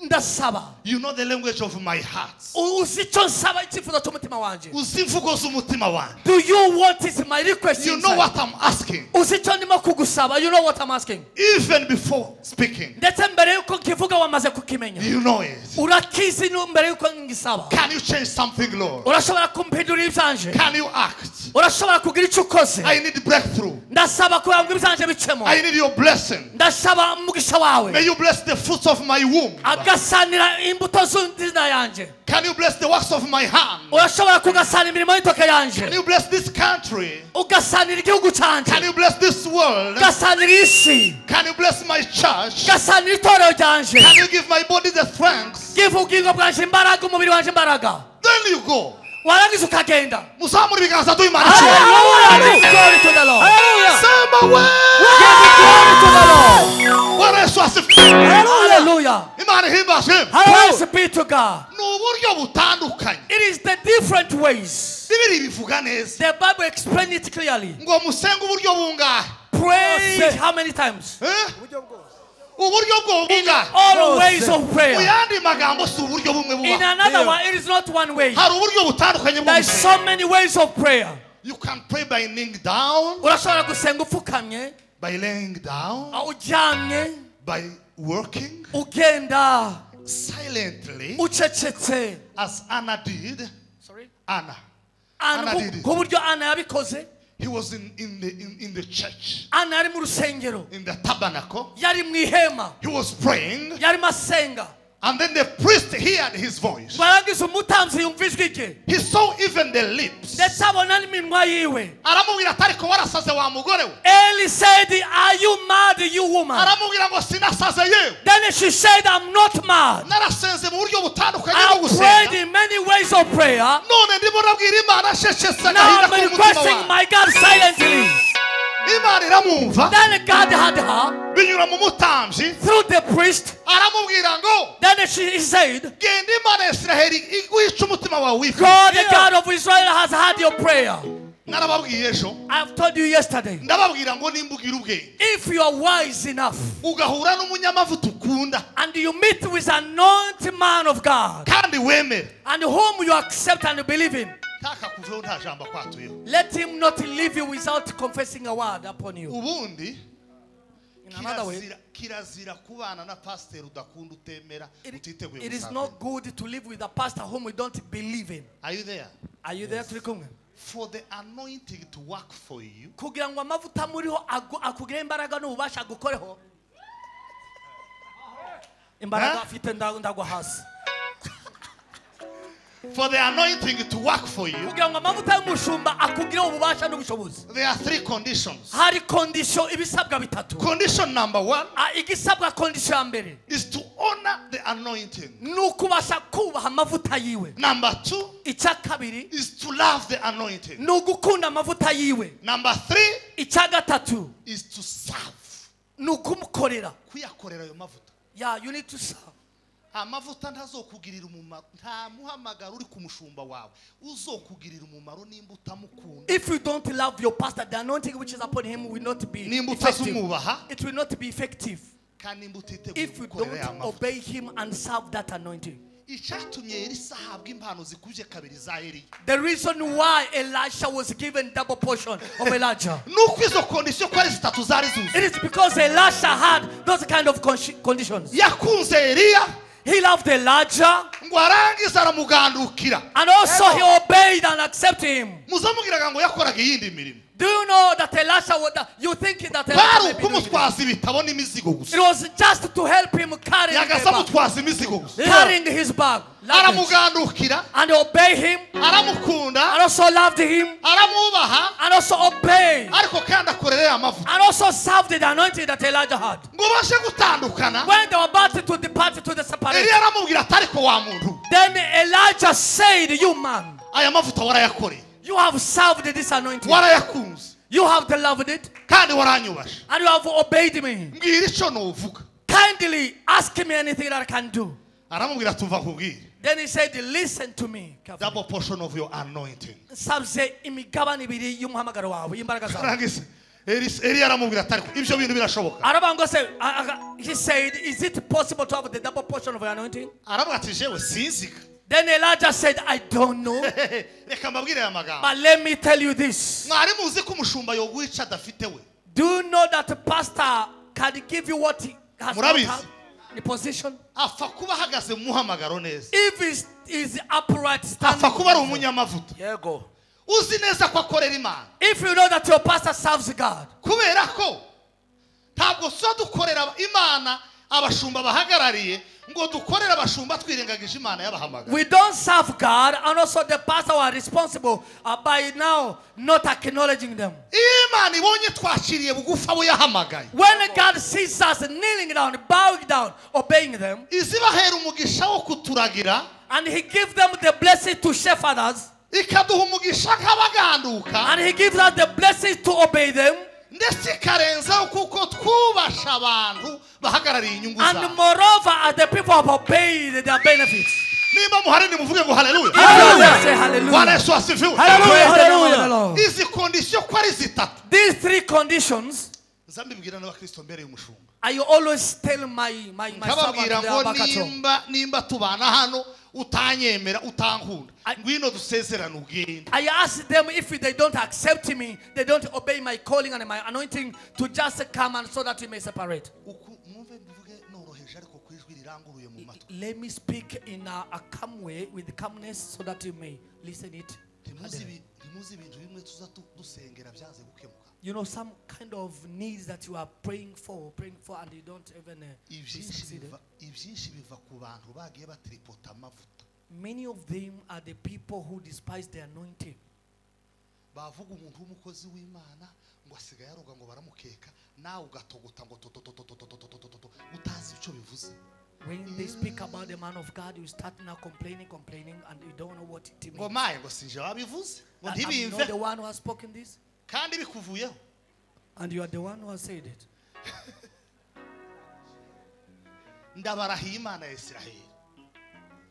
Ndasaba. You know the language of my heart. Uzi icyo nsaba icyifuzo cy'umutima wanje. Uzi imvugo z'umutima wanjye. Do you want is my request? You know what I'm asking. Uzi icyo ndimo kugusaba. You know what I'm asking. Even before speaking, Ndetse mbere yuko nkivuga wamaze kukimenya. you know it. Urakizi mbere yuko ngisaba. Can you change something, Lord? Urashobora kumpindurira ibyanje. Can you act? Urashobora kugira icyo ukoze. I need breakthrough. Ndasaba kugira ngo ibyanje bicemo. I need your blessing. Ndasaba umugisha wawe. May you bless the fruits of my womb. Agasanira imbuto z'inzina yanjye. Can you bless the works of my hand? Urashobora kugasana imirimo y'intoke yanjye. Can you bless this country? Ugasanira igihugu Can cyanjye. you bless this world? Ugasanira isi. Can you bless my church? Ugasanira itorero ryanjye. Can you give my body the strength? Give ubugingo bwanjye imbaraga, umubiri wanjye imbaraga. Then you go. warangiza ukagenda. muzamura ibiganza duhimana Hallelujah, give glory to the Lord. sema we Give glory to the Lord. Bwana Yesu asifiwe. Hallelujah. Imana ihimbazwe. Praise be to God. ni uburyo butandukanye It is the different ways. bibiri bivuga neza The Bible explains it clearly. ngo musenge uburyo bungahe Pray how many times? uburyo bwo In bungahe all ways of mu prayer. yandi magambo si uburyo bumwe In bubaho another one, it is not one way. hari uburyo butandukanye bwo There is gusenga. so many ways of prayer. You can pray by kneeling down, Urashobora gusenga upfukamye, by laying down, uryamye, by working ugenda, silently, ucecetse. as Anna did. Sorry? Anna. Anna Anna did it. ku buryo Anna yabikoze. He was in the church, Anna yari mu rusengero, in the tabernacle. yari mu ihema, He was praying, yarimo asenga. and then the priest heard his voice. Barangiza umutambyi yumva ijwi rye, He saw even the lips. ndetse abona n'iminwa yiwe. Aramubwira ati ariko warasaze wa mugore we. Eli said, "Are you mad, you woman?" Aramubwira ngo sinasaze yewe. Then she said, "I'm not mad. Narasenze mu buryo butandukanye bwo I prayed gusenga. in many ways of prayer. None ndimo nabwira Imana asheshese Now agahinda I'm k'umutima requesting wawe. my God silently." Imana iramwumva Then God had her binyura mu mutambyi. through the priest. Aramubwira ngo Then she said, genda Imana ya Isiraheli igwica umutima wawe wifuza. "God, the God of Israel, has heard your prayer." Narababwiye ejo I've told you yesterday. ndababwira ngo nimba ugira ubwenge If you are wise enough ugahura n'umunyamavuta ukunda and you meet with an anointed man of God kandi wemera and whom you accept and believe in, ntakakuveho nta jambo akwatuyeho. let him not leave you without confessing a word upon you. Ubundi In another way, kirazira kubana na pasiteri udakunda utemera utiteguye it is gusanga. not good to live with a pastor whom we don't believe in. Are you there? Are you there, turi kumwe? For the anointing to work for you, Kugira ngo amavuta muriho akugire imbaraga n'ububasha agukoreho. Imbaraga afite ndagwa hasi. for the anointing to work for you, Kugira ngo amavuta y'umushumba akugire ububasha n'ubushobozi, there are three conditions. hari condition ibisabwa bitatu. Condition number one Igisabwa condition ya mbere is to honor the anointing. ni ukubasha kubaha amavuta yiwe. Number two Icya kabiri is to love the anointing. ni ugukunda amavuta yiwe. Number three Icya gatatu is to serve. ni ukumukorera. Kuyakorera ayo mavuta. Yeah, you need to serve. Amavuta ntazokugirira umumaro, nta muhamagaro uri ku mushumba wawe uzokugirira umumaro nimba utamukunda, If you don't love your pastor, the anointing which is upon him will not be nimba effective. utazumwubaha, It will not be effective kandi nimba utiteguye if you gukorera aya don't mavuta. obey him and serve that anointing. Icyatumye Elisa ahabwa impano zikuje kabiri za Eliya The reason why Elisha was given double portion of Elijah, nuko izo kondisiyo ko ari zitatu zari zuzuye. it is because Elisha had those kind of conditions. Yakunze Eliya He loved Elijah ngo arangize aramugandukira. and also he obeyed and accepted him. Muzamubwiraga ngo yakoraga iyindi mirimo. Do you know that Elisha would, you think that Bari Elisha may be doing it? ukumutwaza ibitabo n'imizigo It gusa. was just to help him carry Yagasa amutwaza imizigo gusa. carrying his bag, luggage, Aramugandukira, and obey him, aramukunda, and also loved him, aramubaha, and also obeyed, ariko kandi akorera amavuta. and also served the anointing that Elijah had. Ngo bashe gutandukana, When they were about to depart to the separation, Eliya aramubwira ati ariko wa muntu, then Elijah said, "You man, aya mavuta warayakoreye, you have served this anointing, warayakunze, you have loved it, kandi waranyubashe. and you have obeyed me. Mbwira icyo nuvuga. Kindly ask me anything that I can do." Aramubwira ati uva nkubwire. Then he said, "Listen to me carefully." Double portion of your anointing. Sabze imigabane ibiri y'umuhamagaro wawe y'imbaraga zawe. Arangize Eliya aramubwira ati ariko ibyo bintu birashoboka. Arabango said, he said, "Is it possible to have the double portion of your anointing?" Aravuga ati jewe sinzika. Then Elijah said, "I don't know, Reka mbabwire aya magambo. but let me tell you this. Mwari muzi ko umushumba yoguhica adafite we. Do you know that the pastor can give you what he has not Murabizi. had? The position? Apfa kuba ahagaze mu muhamagaro neza. If he's upright Apfa standing. kuba ari umunyamavuta. Yego. Uzi neza ko akorera Imana. If you know that your pastor serves God. Kubera ko ntabwo tuba dukorera Imana abashumba bahagarariye ngo dukorere abashumba twirengagije Imana yabahamagara. We don't serve God, and also the pastor are responsible by now not acknowledging them. Iyo Imana ibonye twakiriye bugufi abo yahamagaye, When God sees us kneeling down, bowing down, obeying them, izibahera umugisha wo kuturagira, and He gives them the blessing to shepherd us, ikaduha umugisha nk'abaganduka And He gives us the blessings to obey them. ndetse ikarenzaho kuko twubasha abantu bahagarariye inyungu And zabo. moreover, as the people have obeyed their benefits. Niba muhari nimuvuge ngo haleluya. Hallelujah. Say hallelujah. Bwana Yesu asifiwe. Praise the name of the Lord. Izi kondisiyo ko ari zitatu. These three conditions, Nzambibwira n'abakristo mbere y'umushumba. I always tell my servant Nkababwira they ngo are back at home. nimba tubana hano utanyemera utankunda ngwino dusezerana ugende. I ask them if they don't accept me, they don't obey my calling and my anointing, to just come and so that we may separate. Mwumve mbivuge noroheje ariko kwijwi riranguruye mu matwi. Let me speak in a calm way, with calmness, so that you may listen it. Ntimuzi ibintu bimwe tuza dusengera byaze gukemuka. You know, some kind of needs that you are praying for, and you don't even succeed. Ibyinshi biva ku bantu bagiye batripota amavuta. Many of them are the people who despise the anointing. Bavuga umuntu w'umukozi w'Imana ngo asigaye aroga ngo baramukeka nawe ugatogota ngo utazi icyo bivuze. When they speak about the man of God, you start now complaining, and you don't know what it means. Ngo maye ngo sinje wabivuze ngo I'm not ntibimve the one who has spoken this, kandi bikuvuyeho. and you are the one who has said it. Ndabarahiye Imana ya Isiraheli.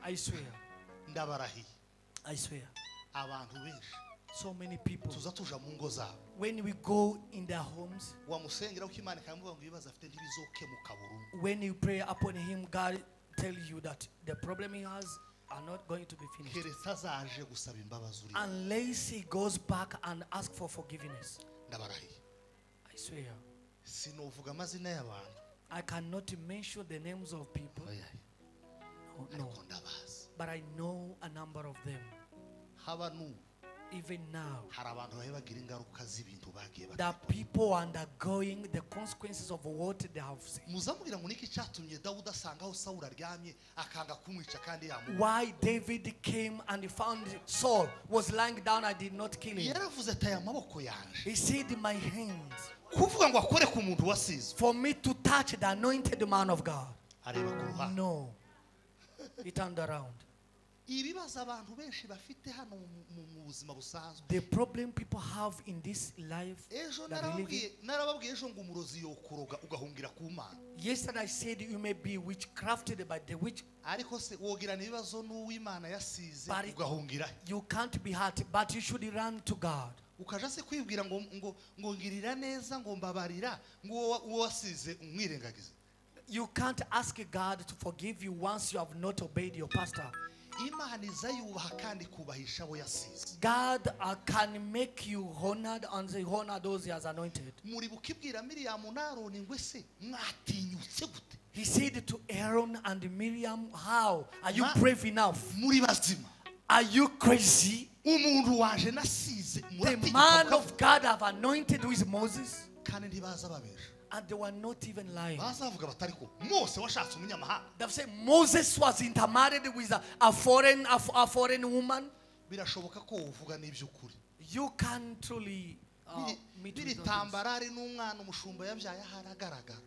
I swear, Ndabarahiye I swear. abantu benshi So many people, tuza tuja mu ngo zabo. when we go in their homes, Wamusengera uko Imana ikamubwira ngo ibibazo afite ntibizokemuka burundu. when you pray upon him, God tell you that the problem he has are not going to be finished. Keretse azaje gusaba imbabazi uri. Unless he goes back and asks for forgiveness. Ndabarahiye. I swear. Sinovuga amazina y'abantu. I cannot mention the names of people. No. Ariko ndabazi. But I know a number of them. Haba n'ubu Even now, hari abantu bahe bagira ingaruka z'ibintu bagiye the people undergoing the consequences of what they have seen. muzamubwira ngo niki cyatumye Dawudi asanga aho Sawuli aryamye akanga kumwica kandi yamuha. Why David came and he found Saul was lying down, I did not kill him. Yaravuze ati aya maboko yanje. He said, my hands, Kuvuga ngo akore ku muntu wasize. for me to touch the anointed man of God. Areba ku ruhande. No. He turned around. Ibibazo abantu benshi bafite hano mu buzima busanzwe. The problem people have in this life Ejo that we live in. narababwiye ejo ngo umurozi yokuroga ugahungira ku Mana. Yesterday I said you may be witchcrafted by the witch. Ariko se wogirana ibibazo n'uw'Imana yasize But ugahungira. you can't be hurt, but you should run to God. Ukaja se kwibwira ngo ngirira neza ngo mbabarira ngo uwo wasize umwirengagize. You can't ask God to forgive you once you have not obeyed your pastor. Imana izayubaha kandi kubahisha abo yasize. God can make you honored and say honor those he has anointed. Muri bukibwira Miriam na Aroni ngo ese mwatinyutse gute? He said to Aaron and Miriam, how? Are you brave enough? Muri bazima. Are you crazy? Umuntu waje nasize The man of God have anointed who is Moses, kandi ntibaza babesha. and they were not even lying. Bazavuga batari ko Mose washatse umunyamahanga. They say Moses was intermarried with a foreign woman. Birashoboka ko uvuga n'iby'ukuri. You can truly meet with those things. Tambarari n'umwana umushumba yabyaye haragaragara.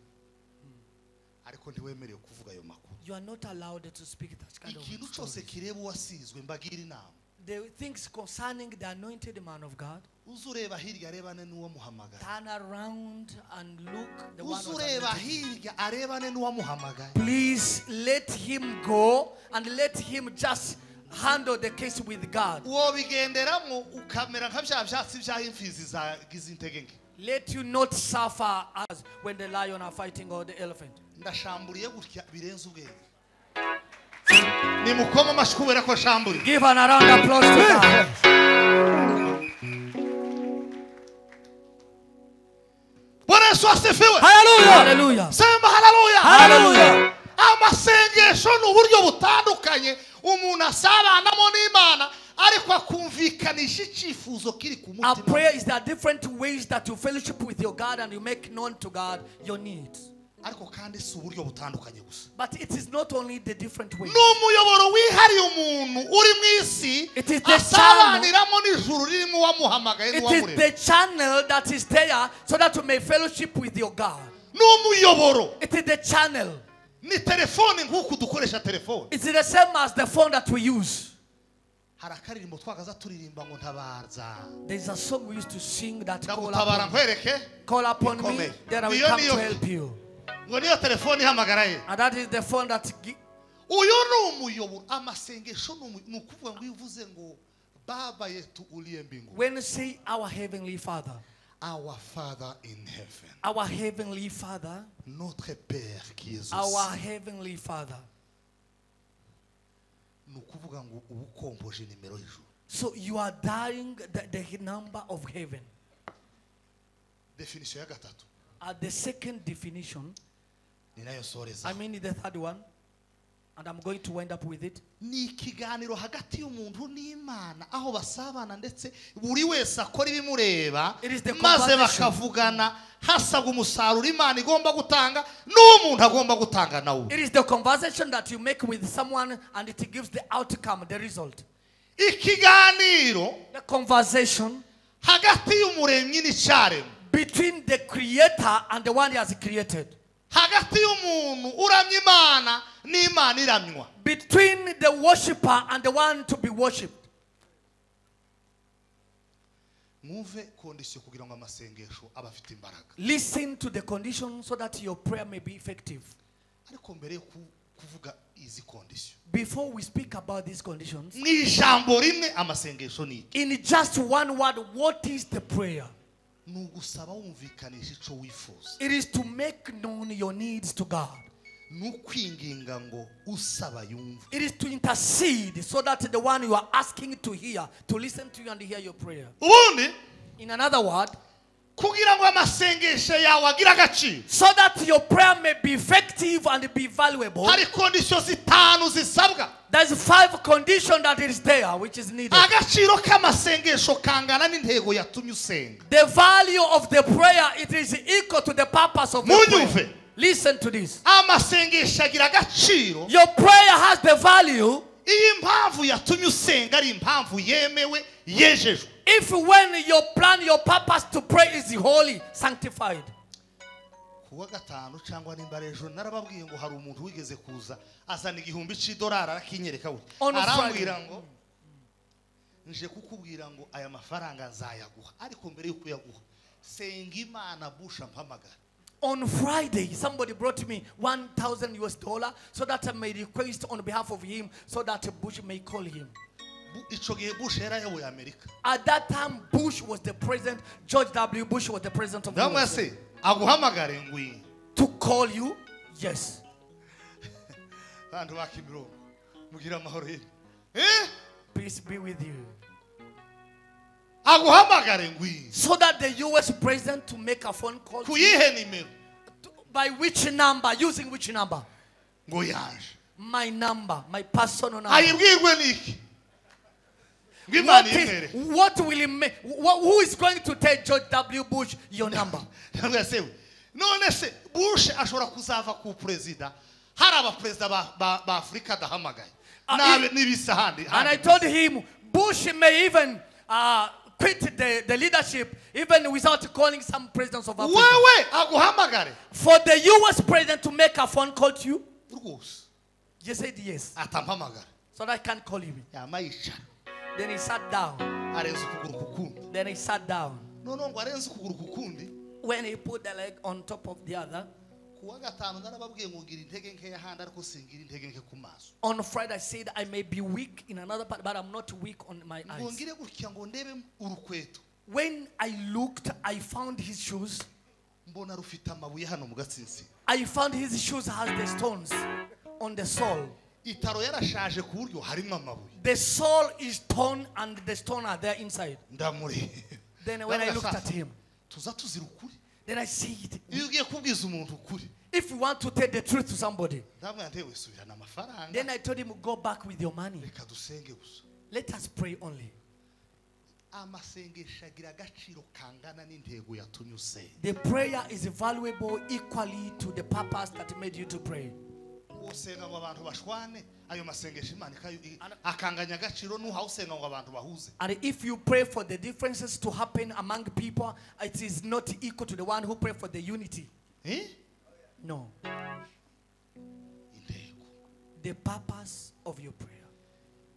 Ariko ntiwemerewe kuvuga ayo makuru. You are not allowed to speak that kind of Ikintu cyose stories. kireba uwasizwe mbagira inama. The things concerning the anointed man of God, Uzureba hirya arebane n'uwamuhamagaye. turn around and look the one who was Uzureba anointed. hirya arebane n'uwamuhamagaye. Please let him go and let him just handle the case with God. Uwo bigenderamo ukamera nka bya byatsi by'imfizi zagize intege nke. Let you not suffer as when the lion are fighting or the elephant. Ndashamburiye gutya birenze ubwenge. Nimukoma amashyi kubera ko shamburiye. Give an round of applause to God. Bwana Yesu asifiwe. Hallelujah. Sema haleluya. Hallelujah. Amasengesho n'uburyo butandukanye umuntu asabanamo n'Imana ariko akumvikanisha icyifuzo kiri ku Our mutima. prayer is there are different ways that you fellowship with your God and you make known to God your needs. Ariko kandi si uburyo butandukanye gusa. But it is not only the different ways. N'umuyoboro wihariye umuntu uri mu isi It is the asabaniramo n'ijuru ririmo uwamuhamagaye It is n'uwamuremye. the channel that is there so that you may fellowship with your God. N'umuyoboro It is the channel. ni telefone nk'uku dukoresha telefone. It's the same as the phone that we use. hari akaririmbo twagaza turirimba ngo ntabarza There's a song we used to sing that ndagutabara nkwereke call upon me, Bikomeye. then I will Iyo come niyo- to help you. ngo niyo telefone ihamagara ye And that is the phone that uyu ni umuyoboro amasengesho ni ukuvuga ngo iyo uvuze ngo baba yetu uliye mbinguni when you say our heavenly Father, our father in heaven our heavenly Father, notre père qui est aux our cieux heavenly Father. ni ukuvuga ngo uba ukomboje nimero y'ijuru So you are dialing the number of heaven. definisiyo ya gatatu The second definition, ni nayo soreza I mean the third one, and I'm going to wind up with it. ni ikiganiro hagati y'umuntu n'Imana aho basabana ndetse buri wese akora ibimureba It is the maze conversation. bakavugana hasabwa umusaruro Imana igomba gutanga n'umuntu agomba gutanga nawe It is the conversation that you make with someone and it gives the outcome, the result. ikiganiro The conversation hagati y'umuremyi n'icyaremwe between the creator and the one he has created. hagati y'umuntu uramya Imana n'Imana iramywa Between the worshipper and the one to be worshipped. mwumve kondisiyo kugira ngo amasengesho abe afite imbaraga Listen to the condition so that your prayer may be effective. ariko mbere yo kuvuga izi kondisiyo Before we speak about these conditions, mu ijambo rimwe amasengesho ni iki in just one word, what is the prayer? ni ugusaba wumvikanisha icyo wifuza It is to make known your needs to God. ni ukwinginga ngo usaba yumve It is to intercede so that the one you are asking to hear, to listen to you and hear your prayer. ubundi In another word, kugira ngo amasengesho yawe agire agaciro so that your prayer may be effective and be valuable, hari kondisiyo zitanu zisabwa there's 5 conditions that is there which is needed. agaciro k'amasengesho kangana n'intego yatumye usenga The value of the prayer, it is equal to the purpose of the prayer. munyumve Listen to this. amasengesho agira agaciro Your prayer has the value iyo impamvu yatumye usenga ari impamvu yemewe yejejwe if when your plan, your purpose to pray is holy, sanctified. kuwa gatanu cyangwa nimba ari ejo narababwiye ngo hari umuntu wigeze kuza azana $1,000 arakinyereka we On a arambwira Friday. ngo nje kukubwira ngo aya mafaranga nzayaguha ariko mbere yo kuyaguha senga Imana busha mpamagara On Friday, somebody brought me $1,000 so that I may request on behalf of him so that Bush may call him. ico gihe Bush yarayoboye Amerika At that time, Bush was the president, George W. Bush was the president of the ndamwe USA. se aguhamagare ngwino To call you, yes. bantu bakimirongo mugira amahoro yene Peace be with you. aguhamagare ngwino So that the US president to make a phone call to you, kuyihe nimero by which number, using which number? ngo yaje My number, my personal number. ayibwirwe niki ngo Imana imere What will he make? Who is going to tell George W. Bush your number? ndamwe se none se Bush ashobora kuzava ku president hari abaperezida ba Afrika adahamagaye nabe nibisa handi And I told him, Bush may even quit the leadership even without calling some presidents of Africa. wewe aguhamagare For the US president to make a phone call to you, rwose you said yes. atampamagara So that I can call him. yamayicara Then he sat down. arenze ukuguru kukundi Then he sat down. none ngo arenze ukuguru kukundi When he put the leg on top of the other, kuwa gatanu narababwiye ngo ngira intege nke y'ahandi ariko singira intege nke ku maso on Friday I said I may be weak in another part, but I'm not weak on my ngo eyes. ngire gutya ngo ndebe urukweto When I looked, I found his shoes. mbona rufite amabuye hano mu gatsinsi I found his shoes has the stones on the sole. itaro yarashaje ku buryo harimo amabuye The sole is torn and the stone are there inside. ndamuri Then when I looked at him, tuza tuzira ukuri then I said, iyo ugiye kubwiza umuntu ukuri if you want to tell the truth to somebody, ndamwira ntewe subirana amafaranga then I told him, go back with your money. reka dusenge gusa Let us pray only. amasengesho agira agaciro kangana n'intego yatumye usenga The prayer is valuable equally to the purpose that made you to pray. usenga ngo abantu bashwane ayo masengesho Imana akanganya agaciro n'uhawusenga ngo abantu bahuze And if you pray for the differences to happen among people, it is not equal to the one who pray for the unity. No. intego The purpose of your prayer.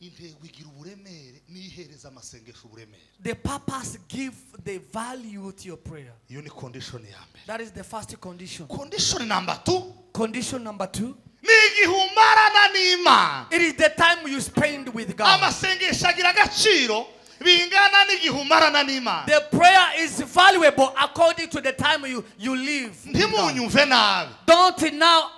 intego igira uburemere nihereza amasengesho uburemere. The purpose give the value to your prayer. Iyo ni condition ya mbere. That is the first condition. Condition number 2. Condition number 2. Ni igihe umarana n'Imana. It is the time you spend with God. Amasengesho agira agaciro bingana n'igihe umarana n'Imana. The prayer is valuable according to the time you live. Ntimunyumve nabi. Don't now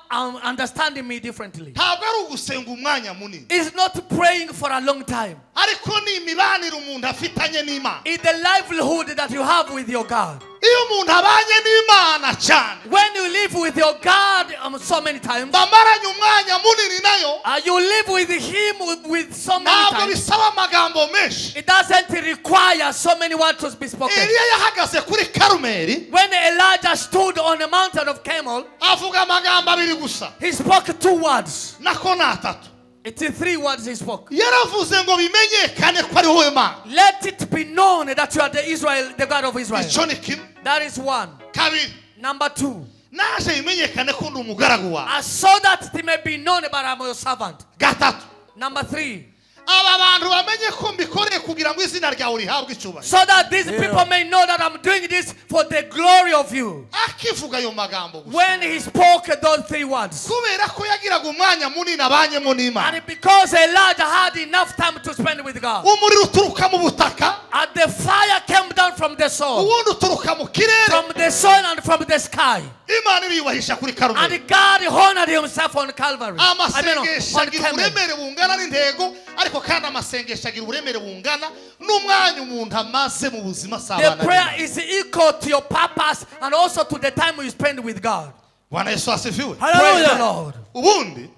understand me differently. Ntabwo ari ugusenga umwanya munini. It's not praying for a long time. Ariko ni imibanire umuntu afitanye n'Imana. It's the livelihood that you have with your God. Iyo umuntu abanye n'Imana cyane. When you live with your God so many times, bamaranye umwanya munini nayo. You live with Him with so many Ntabwo times. bisaba amagambo menshi. It doesn't require so many words to be spoken. Eliya yahagaze kuri Karumeli. When Elijah stood on the mountain of Carmel, avuga amagambo abiri gusa. he spoke 2 words. Nako ni atatu. It is 3 words he spoke. Yaravuze ngo bimenyekane ko ari wowe Mana. Let it be known that you are the God of Israel. Icyo ni kimwe. That is 1. Kabiri. Number 2. Naje bimenyekane ko ndi umugaragu wawe. So that it may be known that I am your servant. Gatatu. Number 3. Aba bantu bamenye ko mbikoreye kugira ngo izina ryawe rihabwe icyubahiro. So that these people may know that I'm doing this for the glory of you. Akivuga ayo magambo gusa. When he spoke those 3 words. Kubera ko yagiraga umwanya munini abanyemo n'Imana. And because Elijah had enough time to spend with God. Umuriro uturuka mu butaka. And the fire came down from the soil. Uwundi uturuka mu kirere. From the soil and from the sky. Imana iriyubahisha kuri Karumeli. And God honored himself on Calvary. Amasengesho agira uburemere bungana n'intego, ariko kandi amasengesho agira uburemere bungana n'umwanya umuntu amaze mu buzima sabana. The prayer is equal to your purpose and also to the time you spend with God. Bwana Yesu asifiwe. Praise the Lord. Ubundi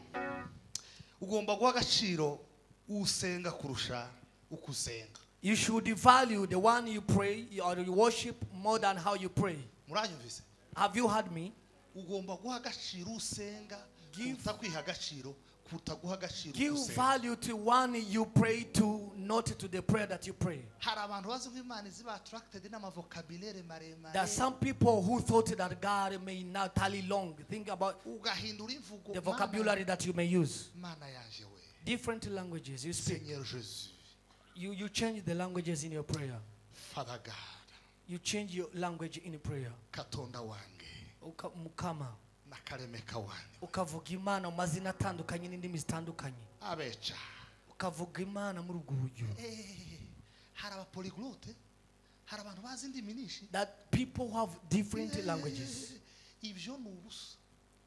ugomba guha agaciro usenga kurusha ukusenga. You should value the one you pray or you worship more than how you pray. Muranyumvise? Have you heard me? Ugomba guha agaciro usenga kuruta kwiha agaciro kuruta guha agaciro Give usenga. value to one you pray to, not to the prayer that you pray. Hari abantu bazi ko Imana ziba attracted n'amavokabulere maremare. There are some people who thought that God may not tally long. Think about Ugahindura imvugo. the vocabulary that you may use. Mana yanje we. Different languages you speak. Seigneur Jésus. You change the languages in your prayer. Father God. You change your language in prayer. Katonda wange. Mukama. Nakaremeka wange. Ukavuga Imana mu mazina atandukanye n'indimi zitandukanye. Abecha. Ukavuga Imana muri ubwo buryo. Hari abapolyglotte. Hari abantu bazi indimi nyinshi. That people have different languages. Ibyo ni ubusa.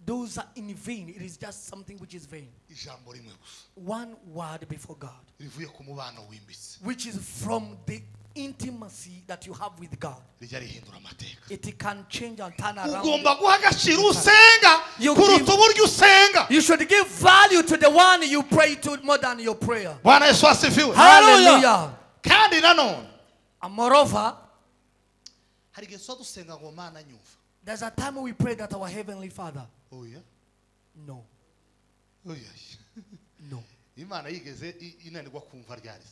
Those are in vain. It is just something which is vain. Ijambo rimwe gusa. One word before God. Rivuye ku mubano wimbitse. Which is from the intimacy that you have with God. Rijya rihindura amateka. It can change and turn around. Ugomba guha agaciro usenga kuruta uburyo usenga. You should give value to the one you pray to more than your prayer. Bwana Yesu asifiwe. Hallelujah. Kandi nanone. And moreover, hari igihe tuba dusenga ngo Mana nyumva. there's a time we pray that our Heavenly Father. Oh yeah? No. Oh yeah. No. Imana yigeze inanirwa kumva ryari?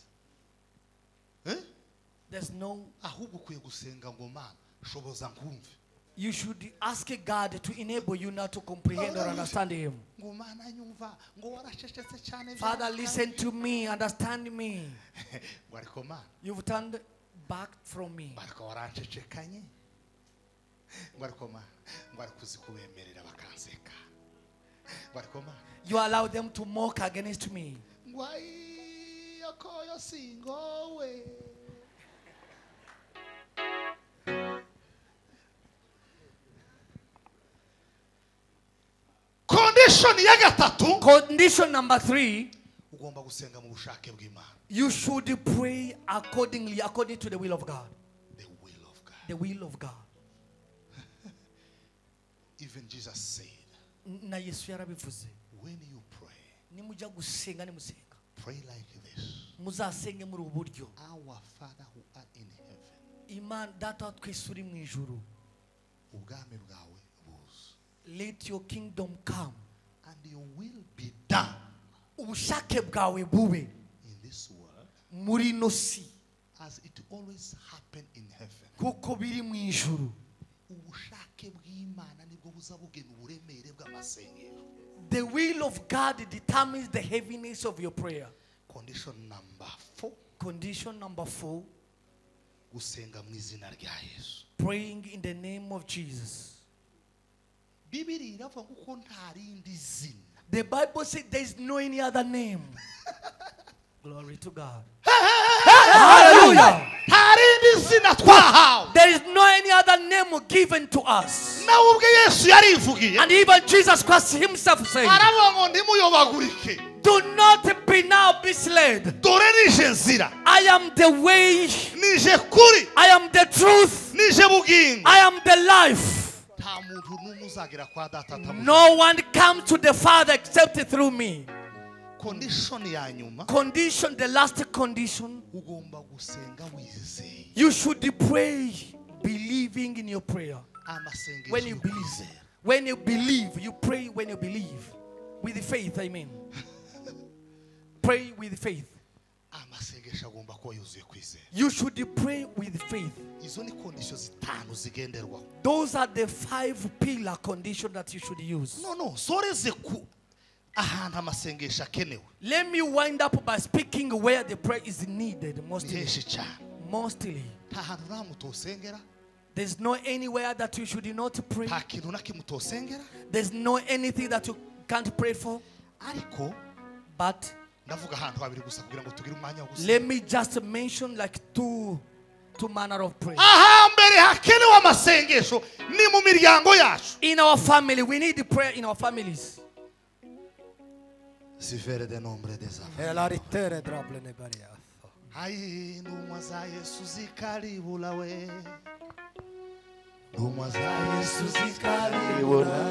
There's no. Ahubwo ukwiye gusenga ngo Mana shoboza nkumve. You should ask God to enable you not to comprehend or understand Him. Ngo Mana nyumva ngo waracecetse cyane. Father, listen to me, understand me. Ngo ariko Mana. You've turned back from me. Bariko waracecekanye. Ngo ariko Mana. Ngo arikuzi kubemerera bakanseka. Ngo ariko Mana. You allow them to mock against me. Ngo ai yakoyo singowe. Condition number 3. Ugomba gusenga mu bushake bw'Imana. You should pray according to the will of God. The will of God. The will of God. Even Jesus said, Na Yesu yarabivuze. when you pray, Nimuja gusenga nimusenga. pray like this. Muzasenge muri uburyo. Our Father who art in heaven. Imana data twese uri mu ijuru. Ubwami bwawe buze. Let your kingdom come. And your will be done Ubushake bwawe bube in this world muri no si as it always happened in heaven. kuko biri mu ijuru. Ubushake bw'Imana nibwo buza bugena uburemere bw'amasengesho. The will of God determines the heaviness of your prayer. condition number 4 Condition number 4, gusenga mu izina rya Yesu. praying in the name of Jesus. Bibiri iravuga ko nta rindi zina. The Bible says there is no any other name. Glory to God. Hallelujah. Nta rindi zina twahawe. There is no any other name given to us. Nawe ubwe Yesu yarivugiye. And even Jesus Christ himself said, Aravuga ngo ndimuyobagurike. do not be now misled. Dore nije nzira. I am the way. Nije kuri. I am the truth. Nije bugingo. I am the life. Nta muntu n'umwe uzagera kwa data atamuzi. No one comes to the Father except through me. Condition ya nyuma. Condition, the last condition. Ugomba gusenga wizeye. You should pray believing in your prayer. Amasengesho. When you believe. When you believe, you pray when you believe. With faith, I mean. Pray with faith. Amasengesho agomba kuba yuzuye kwizera. You should pray with faith. Izo ni condition zitanu zigenderwaho. Those are the 5 pillar conditions that you should use. No, soreze ku ahantu amasengesho akenewe. Let me wind up by speaking where the prayer is needed mostly. Henshi cyane. Mostly. Nta hantu nta mutosengera. There's no anywhere that you should not pray. Nta kintu na kimwe utosengera. There's no anything that you can't pray for. Ariko But ndavuga ahantu habiri gusa kugira ngo tugire umwanya wo gusenga. let me just mention like two manner of prayer. Ahambere hakenewe amasengesho ni mu miryango yacu. In our family, we need prayer in our families. Si vere de nombre de Zava. E la ritere drable ne baria. Ai numa za Yesu zikaribula we. Numa za Yesu zikaribula.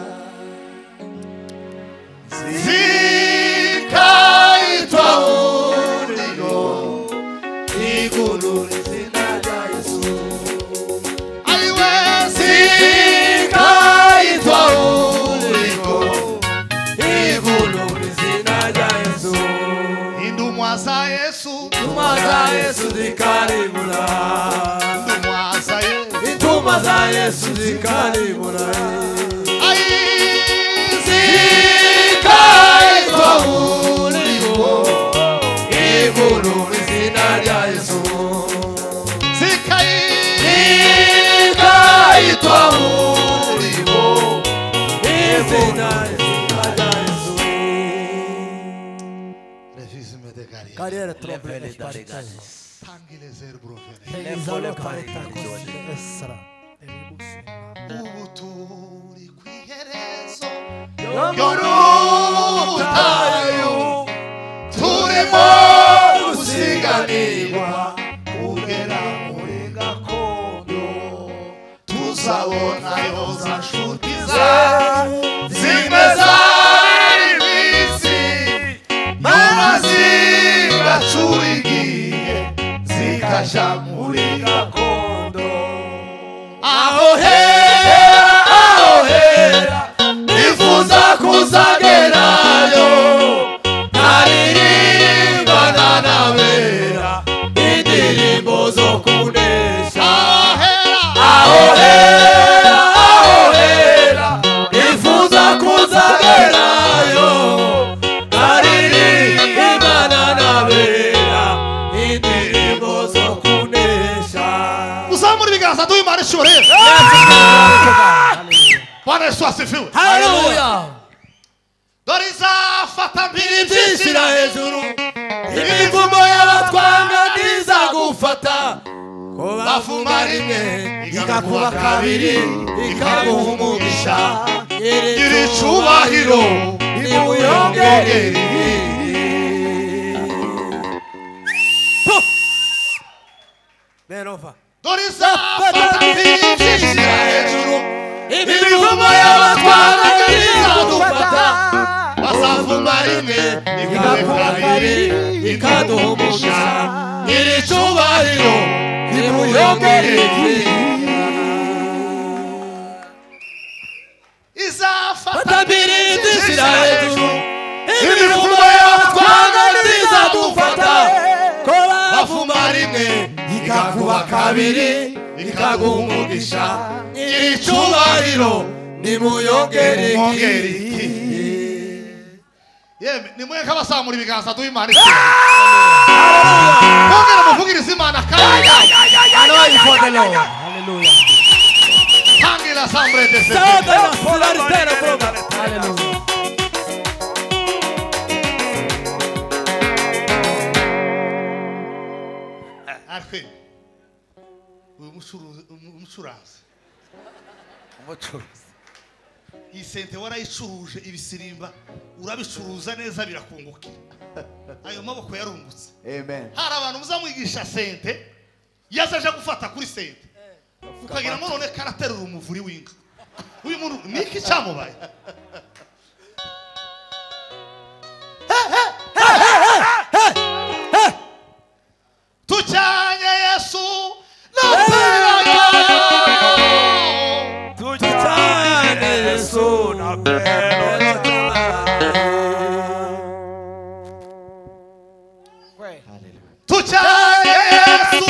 Zikaitwa ulio igulu zina ya Yesu. Aiwe zikaitwa ulio igulu zina ya Yesu. Indumwa za Yesu. Indumwa za Yesu zikaribula. Indumwa za Yesu. Indumwa za Yesu zikaribula. Carriera trouble ne baria. Elizalo careta così essere. Ubuturi kwiherezo yorutayo turimo gusiganirwa kugera muri gakondo tuzabonayo za nshuti ze zimwe zari bisi nyuma zigacura igihe zikaja muri gakondo. Aho hera nifuza kuzagerayo naririmbana n'abera indirimbo zo kunesha. Aho hera nifuza kuzagerayo naririmbana n'abera indirimbo zo kunesha. Uzamura ibiganza duhe Imana ishobora. Bwana Yesu asifiwe. Hallelujah. Dore izafata mpiri Byishyira hejuru. Imivumo y'abatwanga ntizagufata. Ko bavuma rimwe ikakuba kabiri ikaguha umugisha. gira icubahiro nimuyongere. Benova. dore izafata mpiri byishyira hejuru. Imivumo y'abatwanga ntizagufata. bazavuma rimwe ikakuba kabiri ikaduha umugisha. gira icubahiro nimuyongere. izafata mpiri byishyira hejuru. Imivumo y'abatwanga ntizagufata. Ko bavuma rimwe ikakuba kabiri ikaguha umugisha. Icubahiro nimuyongere. yeme nimwe nk'abasamura ibiganza duhimana Mongera muvugiriza Imana kandi Anointing for the Lord. Hallelujah. tangira sambre de se Hallelujah. arfe umucuranzi iyi sente warayicuruje ibisirimba urabicuruza neza birakungukira ayo maboko yarungutse Amen. hari abantu muzamwigisha sente yazaje gufata kuri sente ukagira ngo none karaterura umuvuri w'inka uyu muntu niki cyamubaye tucyanye Yesu na Tuchane Yesu na pelo tucyanye Yesu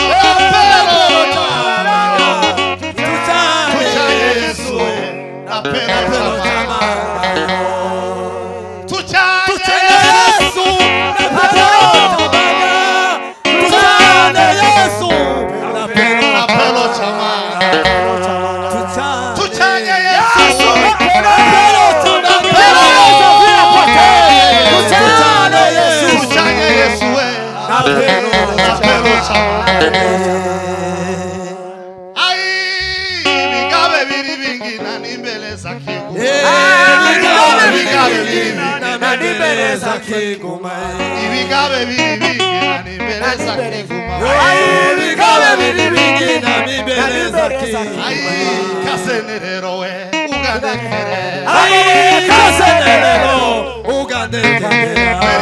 na pelo tucyanye Yesu na pelo tucyanye Yesu na pelo chama tucyanye Yesu tucyanye Yesu na pelo chama ai bigabe biri bingina nimbele za kigu bigabe biri bingina nimbele za kigu bigabe biri bingina nimbele za kigu ai kasenerero we ugandekere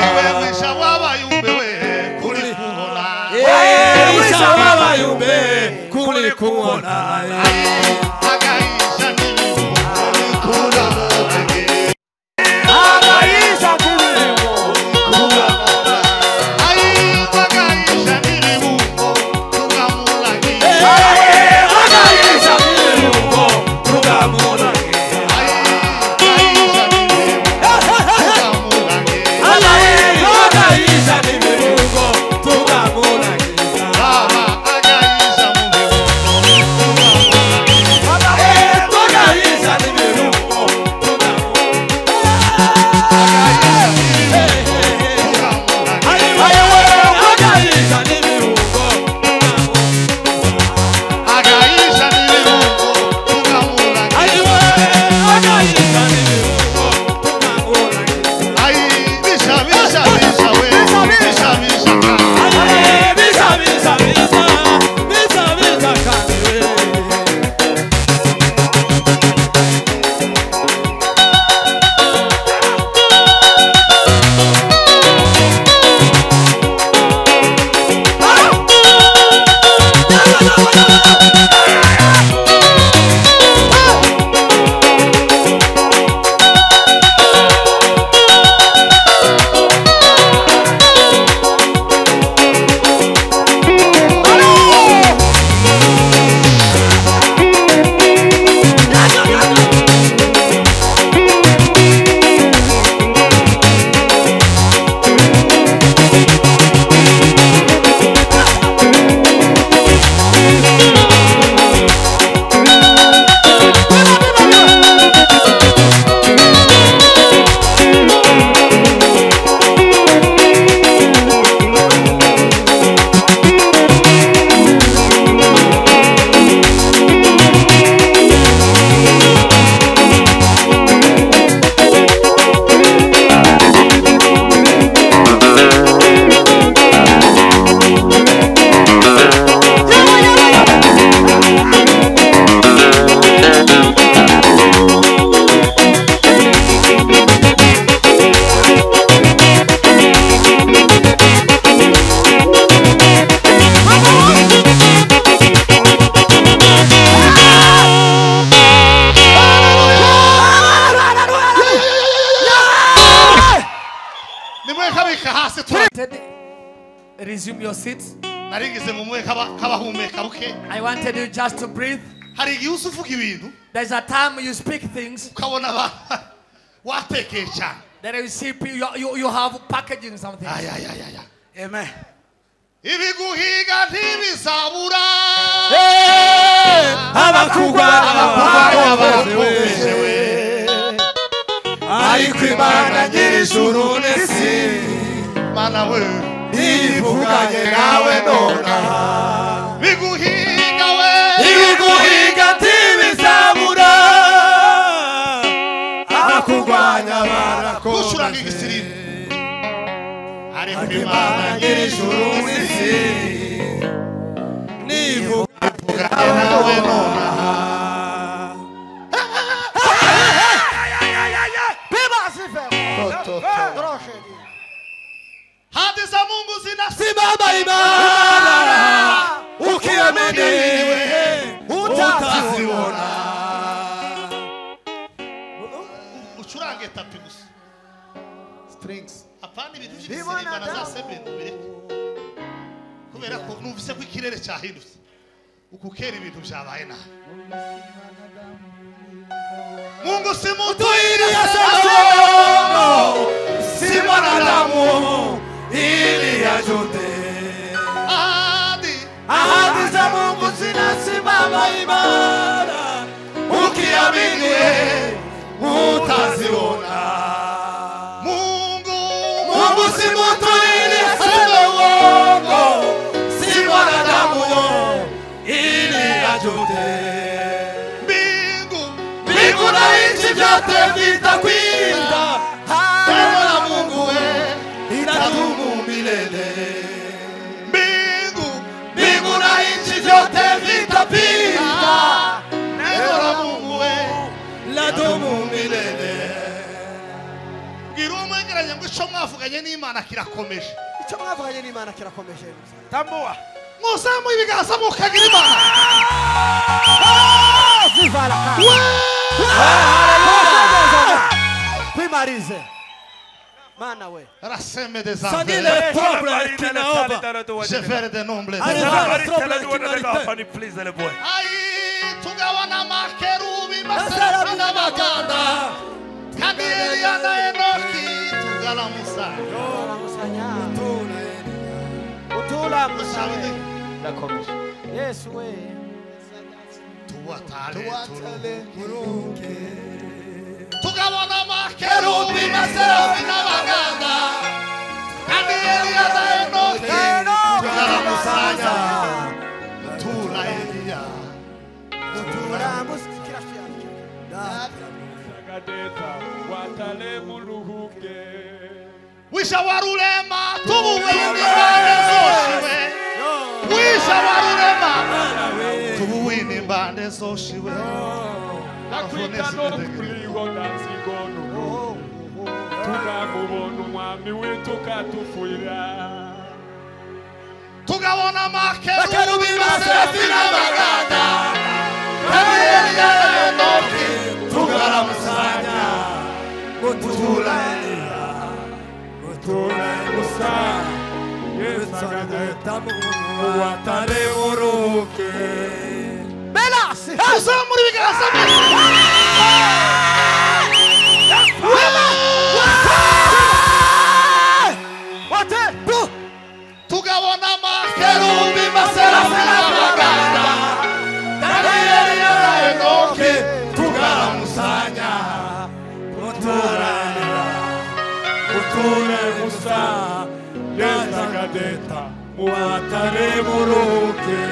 wewe wisha wabayumbe we kuri kuona agaisha nini kula mubenge agaisha nini tugamulagi Resume your seat. I I wanted you just to breathe. There's There's a time you speak things Then you see you have packaging something. Amen. ibiguhiga ntibizabura Abakugwana bakomejewe ariko Imana nyir'ijuru n'isi mana we ivuganye nawe nonaha. biguhiga we Ibiguhiga ntibizabura abakugwanya gucuranga barakomeje igisirimu ariko ariko Imana Imana nyir'ijuru n'isi ivuganye nawe nonaha hadi za Mungu simama imara ukiamini utaziona. ucurange tapi gusa strings apana ibintu by'ibisirimba na za sebeni bireke kubera ko numvise ko ikirere cyahindutse ukukera ibintu byabaye nabi Mungu si mtu ili Tuiria si mwanadamu ili ajute. Ahadi za Mungu zinasimama imara, ukiamini utaziona. Mungu si mtu ili aseme uongo, si mwanadamu ili ajute. Mbingu na nchi vyote vitakwenda, neno la Mungu litadumu milele. Mbingu na nchi vyote vitapita, neno la Mungu litadumu milele. ngira umwegeranye ngo icyo mwavuganye n'Imana kirakomeje icyo mwavuganye n'Imana kirakomeje. Tambua. muzamu ibiganza mukagira Imana Viva la cara. Primarize. Mana we. raseme des Sandile anges problem kinaova. je faire de nombre ai tugabana makerubi maserafi n'abaganda kandi Eliya na Enoki tugala Musa Utula musabide. Nakomeje. Yesu we. tuwatale tugabana makerubi maserafi n'abaganda kandi Eliya na Enoki tugala Musa tula Eliya Utula musikira fiyaje. wisha warulema tubuwini mbande zoshiwe wisha warulema tubuwini mbande zoshiwe tugabona makerubi maserafi n'abaganda kandi Eliya na Enoki tugala Musa Gutula Eliya, gutula Musa, yesagatamu watale muruke. Belasi. Uzamura ibiganza Wate. tugabona makerubi maserafi n'abaganda kandi Eliya na Enoki tugala Musa Gutula Musa, yesagata watale muruke.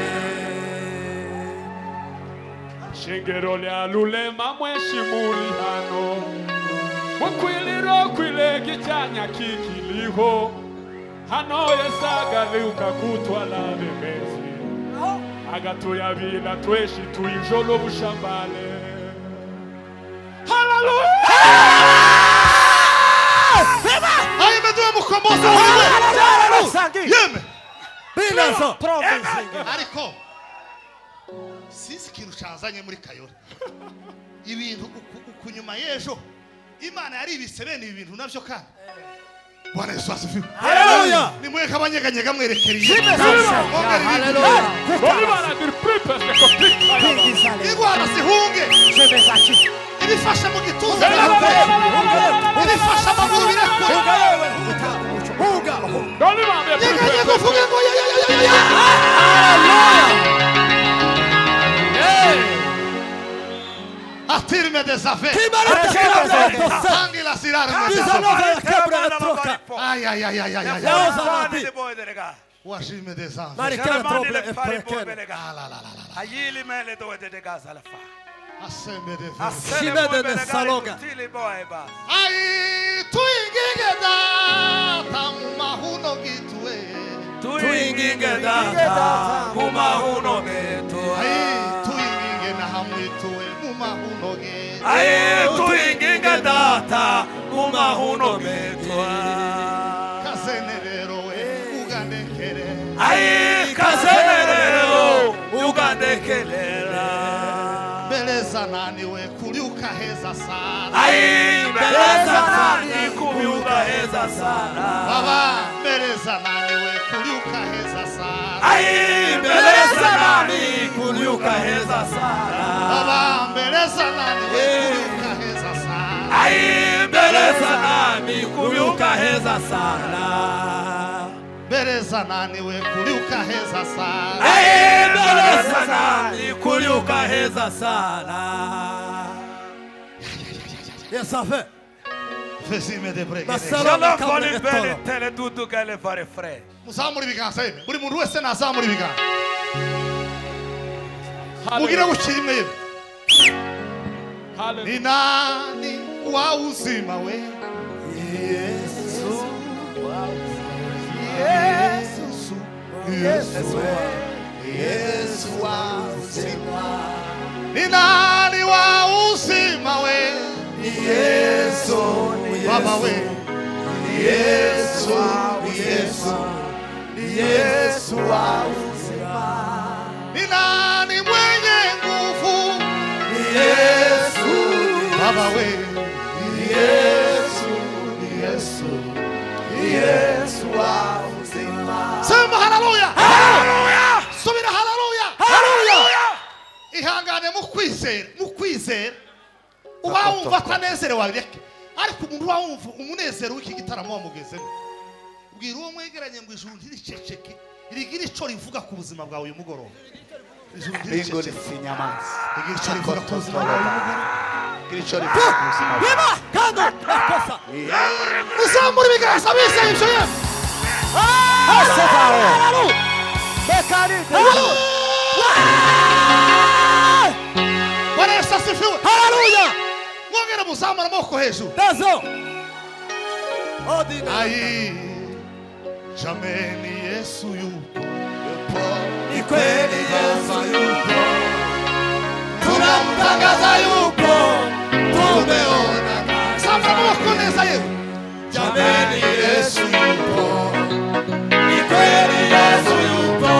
Shengero lya lulema mweshimuri hano mukwiliro kwilege cyanya kikiliho hano yesagaliuka kutwala bemezi agatuyabila tweshi tuyijolo bushambale. Hallelujah! ayimeduwe mukombozi wiwe yeme Bilazo. Province. ariko sisi kintu canzanye muri Kayore ibintu ukunyuma y'ejo Imana yari ibise bene ibi bintu navyo kandi Bwana Yesu asifiwe. Haleluya. Nimweka abanyeganyega mwerekeriye. Haleluya. Volevano dir prepare le conflitti. Igwana sihunge. Jebezaki. ibifashe mu gituza ibifashe amaguru birakora yeganye kuvuga ngo attirme des affaires tangi la sirare ay ay ay ay ay washime des affaires Ayili mele dovete de casa la fa. asseme de Ai tu ingigeda tamahuno gitue tu ingigeda mumahuno geto. ai tu ingigena hamwitue mumahuno ge Ai tu ingigeda mumahuno geto. kazenero ugandekere Ai kazenero ugandekelera. beleza nani we kuliuka heza sana Ai beleza nani kuliuka heza sana. baba beleza nani we kuliuka heza sana Ai beleza nani kuliuka heza sana. baba beleza nani we kuliuka heza sana Ai beleza nani kuliuka heza sana. beleza nani we kuliuka heza sana Ai beleza nani kuliuka heza sana. Yes, I've fesime de brege Shalom fali bene tele tutu kale fare fre. muzamuri biganza yeme buri muntu wese nazamuri biganza mugire gushimwe yeme ni nani wa uzima we Yesu Yesu Yesu Yesu wa uzima ni nani wa uzima we Yesu baba we Yesu Yesu Yesu wa uzima ni nani mwenye nguvu Yesu baba we Yesu Yesu Yesu wa uzima sema haleluya haleluya subira haleluya haleluya ihangane mukwizera ubawumva atanezerewe wabireke ariko umuntu ubawumva umunezero w'iki gitaramo wamugezemo bwira uwo mwegeranye ngo ijuru ntiriceceke rigira ico rivuga ku buzima bwawe uyu mugoroba ijuru ntiriceceke rigira ico rivuga ku buzima bwawe uyu mugoroba rigira ico rivuga ku buzima bwawe kando nakosa muzamura ibiganza bizeye ivyo yewe Bwana Yesu asifiwe. Hallelujah. Mwongere muzamura amaboko hejuru. Dazo. Odina. Ai, jameni Yesu yupo. Ni kweli Yesu yupo. Tunamtangaza yupo. Tumeona. Samura amaboko neza yewe. Jameni Yesu yupo. Ni kweli Yesu yupo.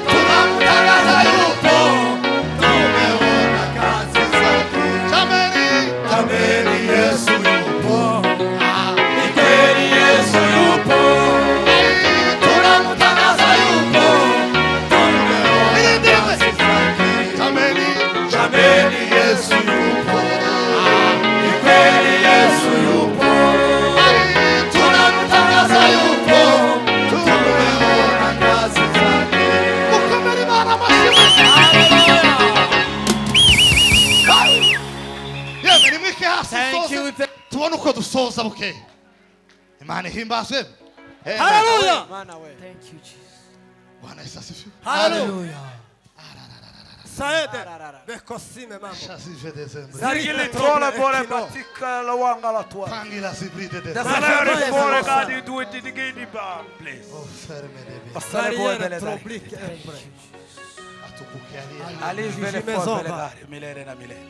Tunamtangaza yupo. Tumeona kazi zake. Jameni Yesu yupo. Ni kweli Yesu yupo. Tunamtangaza yupo. Tumeona kazi zake. Jameni Yesu yupo. Ni kweli Yesu yupo. Tunamtangaza yupo. Tumeona kazi zake. Mukomere Imana amashyi. Yewe nimwike hasi Thank you. soze. Tubone uko dusoza buke. Imana ihimbazwe. Hallelujah. Thank you, Jesus. Bwana Yesu asifiwe. Hallelujah. Saede. Bekosime mambo. Shasive dezembre. Sargili tole bore batika la wanga la tua. Tangi la sibride de. Salary bore gadi do it digidi ba please. Oh ferme de bi. Sale bore Barriere bele dai. troblique embre. Atukukialia. Ali bele fo bele dai milere na milere.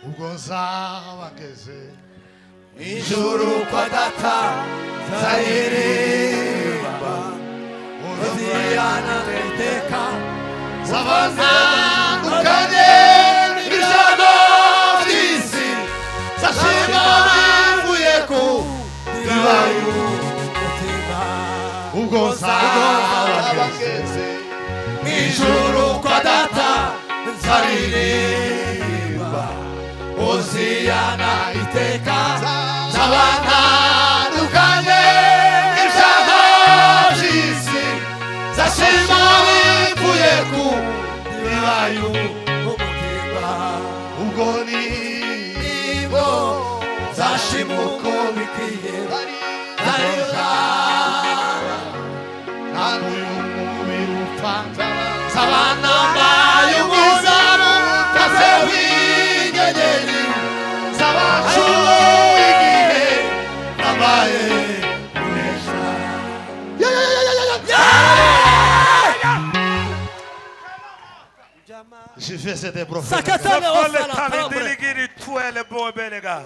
Ugonza wangeze. Ijuru kwa data zairiba. Oziana teteka. Savana dukanye bijado disi. Sashima mvuyeku. Divayu. Ugonza wangeze. Ijuru kwa data zaririmba Hoziyana iteka zabatandukanye ibyaha by'isi zashima bivuye ku bibayu umutima ubwo nibwo zashima uko bikwiye zareka ntabwo uyu mubiri upfa zabana mbaye umwizamu kaze w'inyenyeri zabacu igihe nambaye kunesha Je fais cette épreuve. Sakatane osala tambre.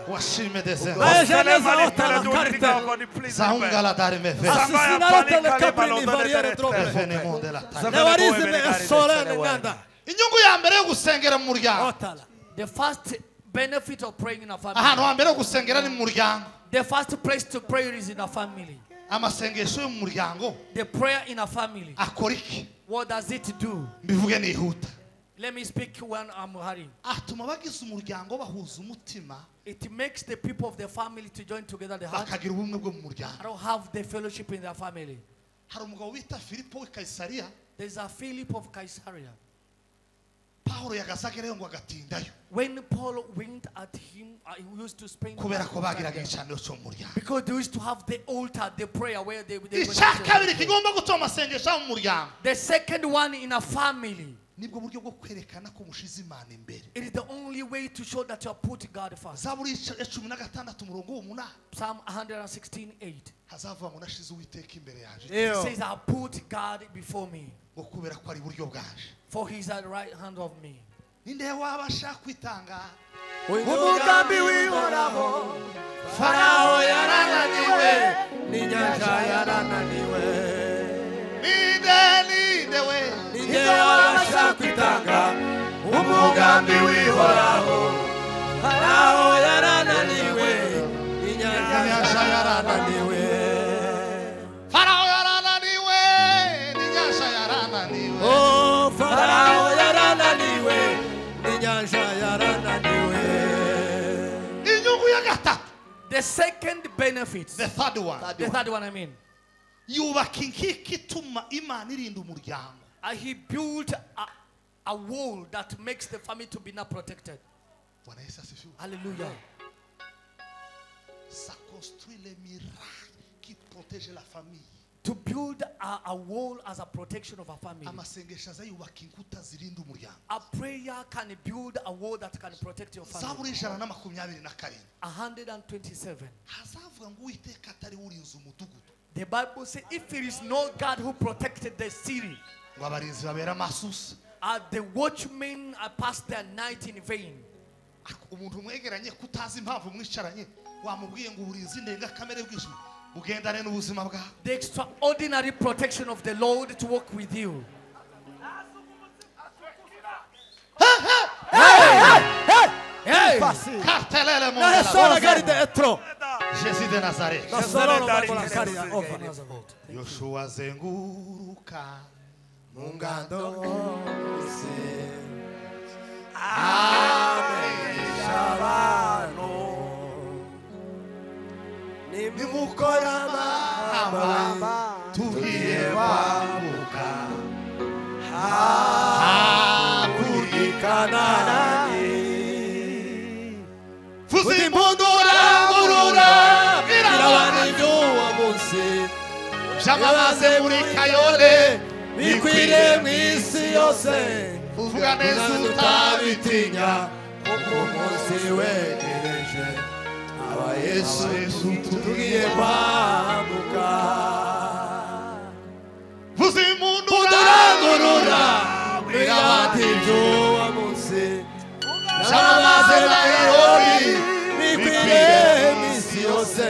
Washime descend. Ajeneza otala karite. Zaungala dare me fe. Asinalate le kabrini variere troppe. Venemo della taglia. Nevarizme solene nganda. Inyungu ya mbere yo gusengera mu muryango. Otala. The first benefit of praying in a Ahantu family. hambere yo gusengera ni mu muryango. The first place to pray is in a family. Amasengesho yo mu muryango The prayer in a family. akora iki? What does it do? Mbivuge nihuta. Let me speak when I'm hurrying. Atuma bagize umuryango bahuza umutima It makes the people of the family to join together the heart. bakagira ubumwe bwo mu muryango. I don't have the fellowship in their family. Hari umugabo wita Filipo w'i Kaisariya, There's a Philip of Caesarea. Paulo yagazagereyo ngo agatindayo When Paul winked at him, he used to spend kubera ko bagiraga igicaniro cyo mu muryango. because they used to have the altar, the prayer where they Icya kabiri kigomba gutuma amasengesho mu muryango The second one in a family. nibwo buryo bwo kwerekana ko mushize Imana imbere. It is the only way to show that you are putting God first. Zaburi 16 umurongo w'umunani Psalm 116:8. hazavuga ngo nashize Uwiteka imbere yaje It says, I put God before me, ngo kubera ko ari iburyo bwaje. for he is at the right hand of me. Ninde wabasha kwitanga umugambi w'ihoraho Farawo yarananiwe n'inyanja yarananiwe ninde we ninde wabasha kwitanga umugambi w'ihoraho Farawo yarananiwe n'inyanja yarananiwe Farao yarananiwe n'inyanja yarananiwe Oh, Farawo yarananiwe n'inyanja yarananiwe inyungu ya gatatu The second benefit, the third one the third one I mean, yubaka inkiki ituma Imana irinda umuryango. he built a wall that makes the family to be not protected. Bwana Yesu asifiwe. Hallelujah. Ça construit les miracles qui protègent la famille. To build a wall as a protection of a family. Amasengesho azayubaka inkuta zirinda umuryango. A prayer can build a wall that can protect your family. Zaburi 127 127. hazavuga ngo Uwiteka atari urinze umudugudu The Bible says, if it is not God who protected the city, ngo abarinzi babera amasusa. the watchmen passed their night in vain. Umuntu umwegeranye kutazi impamvu mwicaranye wamubwiye ngo uburinzi ndengakamere bw'ijuru bugendane n'ubuzima bwawe. The extraordinary protection of the Lord to walk with you. Hey! Cartelele Na mondela. sola gari de etro. Jésus de Nazareth. Na sola no makola kari ya over. Yoshua zenguruka mungando se ameshabano nimukora mama tugiye kwambuka hakuryikanani vuza impundu urangurura irabana ibyuwa munsi byamamaze muri Kayole bikwire mu isi yose uvuga neza utabitinya kuko umunsi wegereje aba Yesu tugiye kwambuka vuza impundu urangurura irabati ibyuwa munsi byamamaze Nairobi bikwire mu isi yose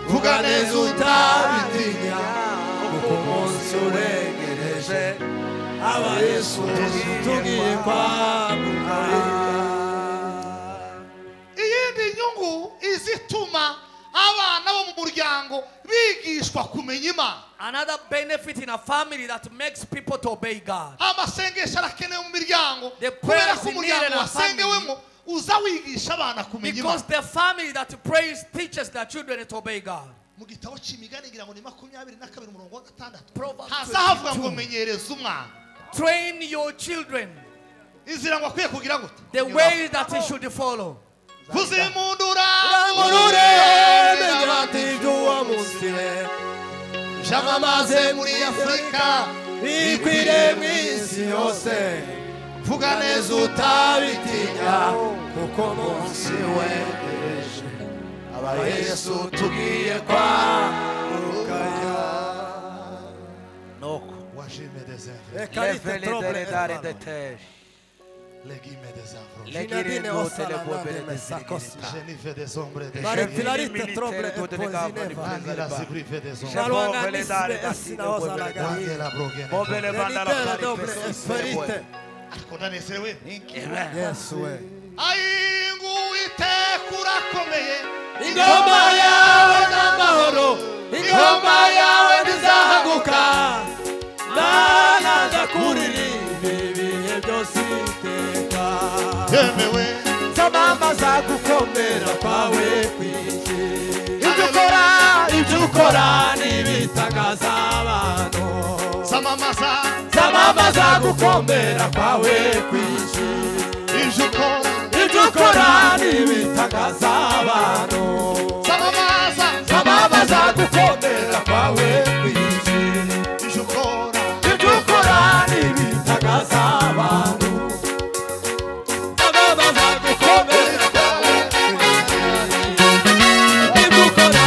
vuga neza utabitinya kuko umunsi uregereje aba Yesu tugiye kwambuka. iyindi nyungu izituma abana bo mu muryango bigishwa kumenya Imana Another benefit in a family that makes people to obey God. amasengesho arakenewe mu miryango The kubera prayers ko needed umuryango in a wasengewemo uza wigisha abana kumenya Because Imana. the family that prays teaches their children to obey God. Mu gitabo cy'imigani ngira ngo ni 22 umurongo wa 6 Proverbs haza havuga 22. ngo menyereza umwana Train your children inzira ngo akwiye kugira gute the way that he should follow. kuzimundura Jamamaze muri Afrika ikwire mu isi yose vuga neza utabitinya kuko munsi wegereje aba Yesu tugiye kwa noko wajime des Levez les délédare de terre. legime des enfants Le guirine osse le bobere de jenife des ombres des Mare jenife filarite troble e pozineva angela sibrife des ombres Shalwanga nisbe asina osalaga angela brogene Bobele banda la Venite doble esperite ariko ndanezerewe Yesu we ayingu itekura komeye Ingoma yawe n'amahoro Ingoma yawe ntizahaguka Mana ndakuririmba ibihe byose iteka yemewe Zamamaza gukomera kwawe kw'isi Ibyo ukora n'ibitangaza abantu Zamamaza gukomera kwawe kw'isi Ibyo ukora n'ibitangaza abantu Zamamaza gukomera kwawe kw'isi Ibyo ukora n'ibitangaza abantu Zamamaza gukomera kwawe kw'isi Ibyo ukora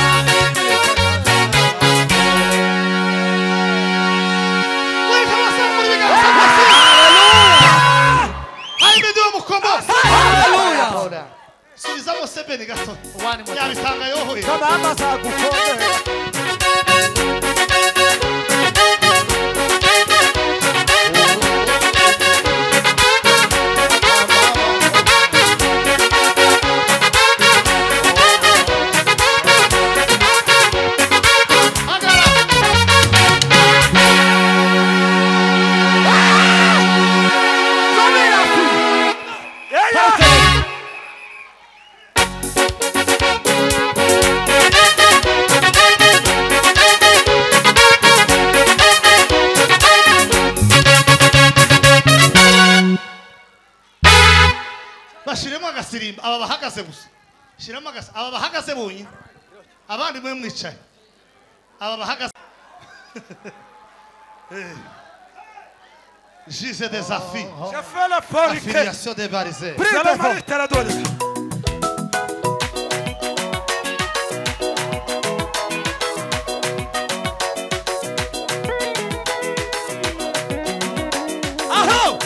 Hallelujah. subizamo sebeni gato One more time. yabitanga yohoye Zamamaza gukomera bashiremo agasirimba aba bahagaze gusa shiramo agasi aba bahagaze bonyine abandi mwe mwicaye aba bahagaze Jise des affi J'ai fait la forêt. affiliation des barisés Prends la te la donne. Aho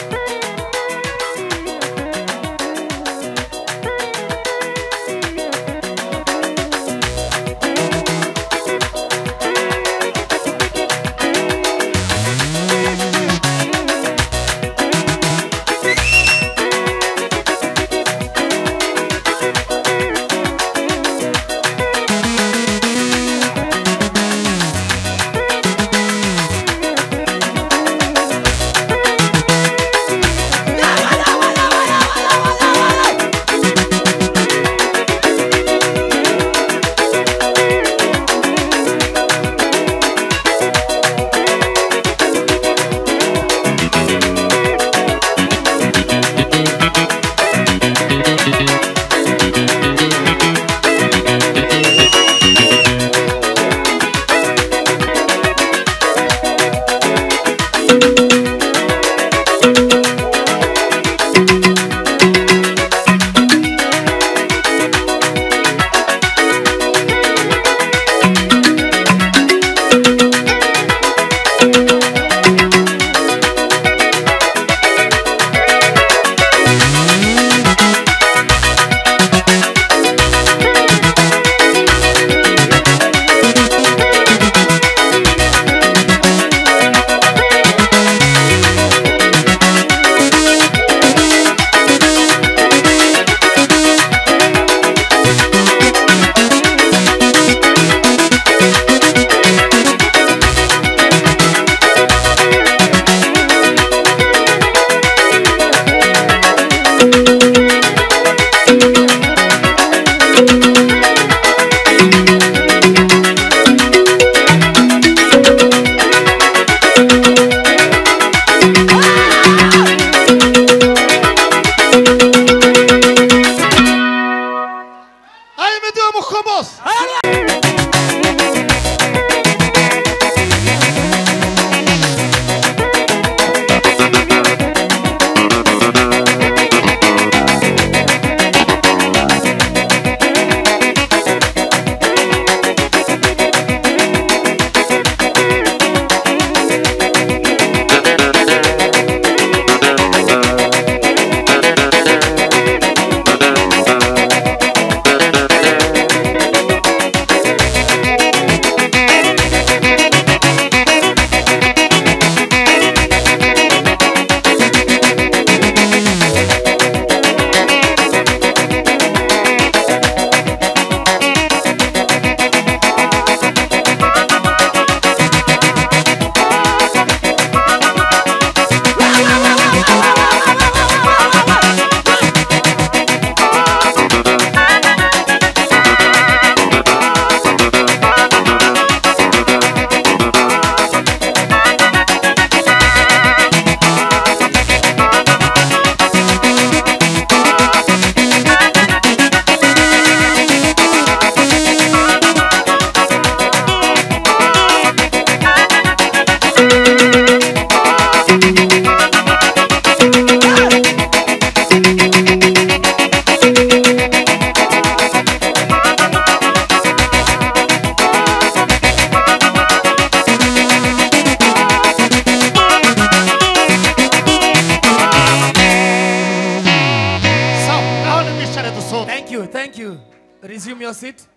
Thank you. Thank you. Resume your seat.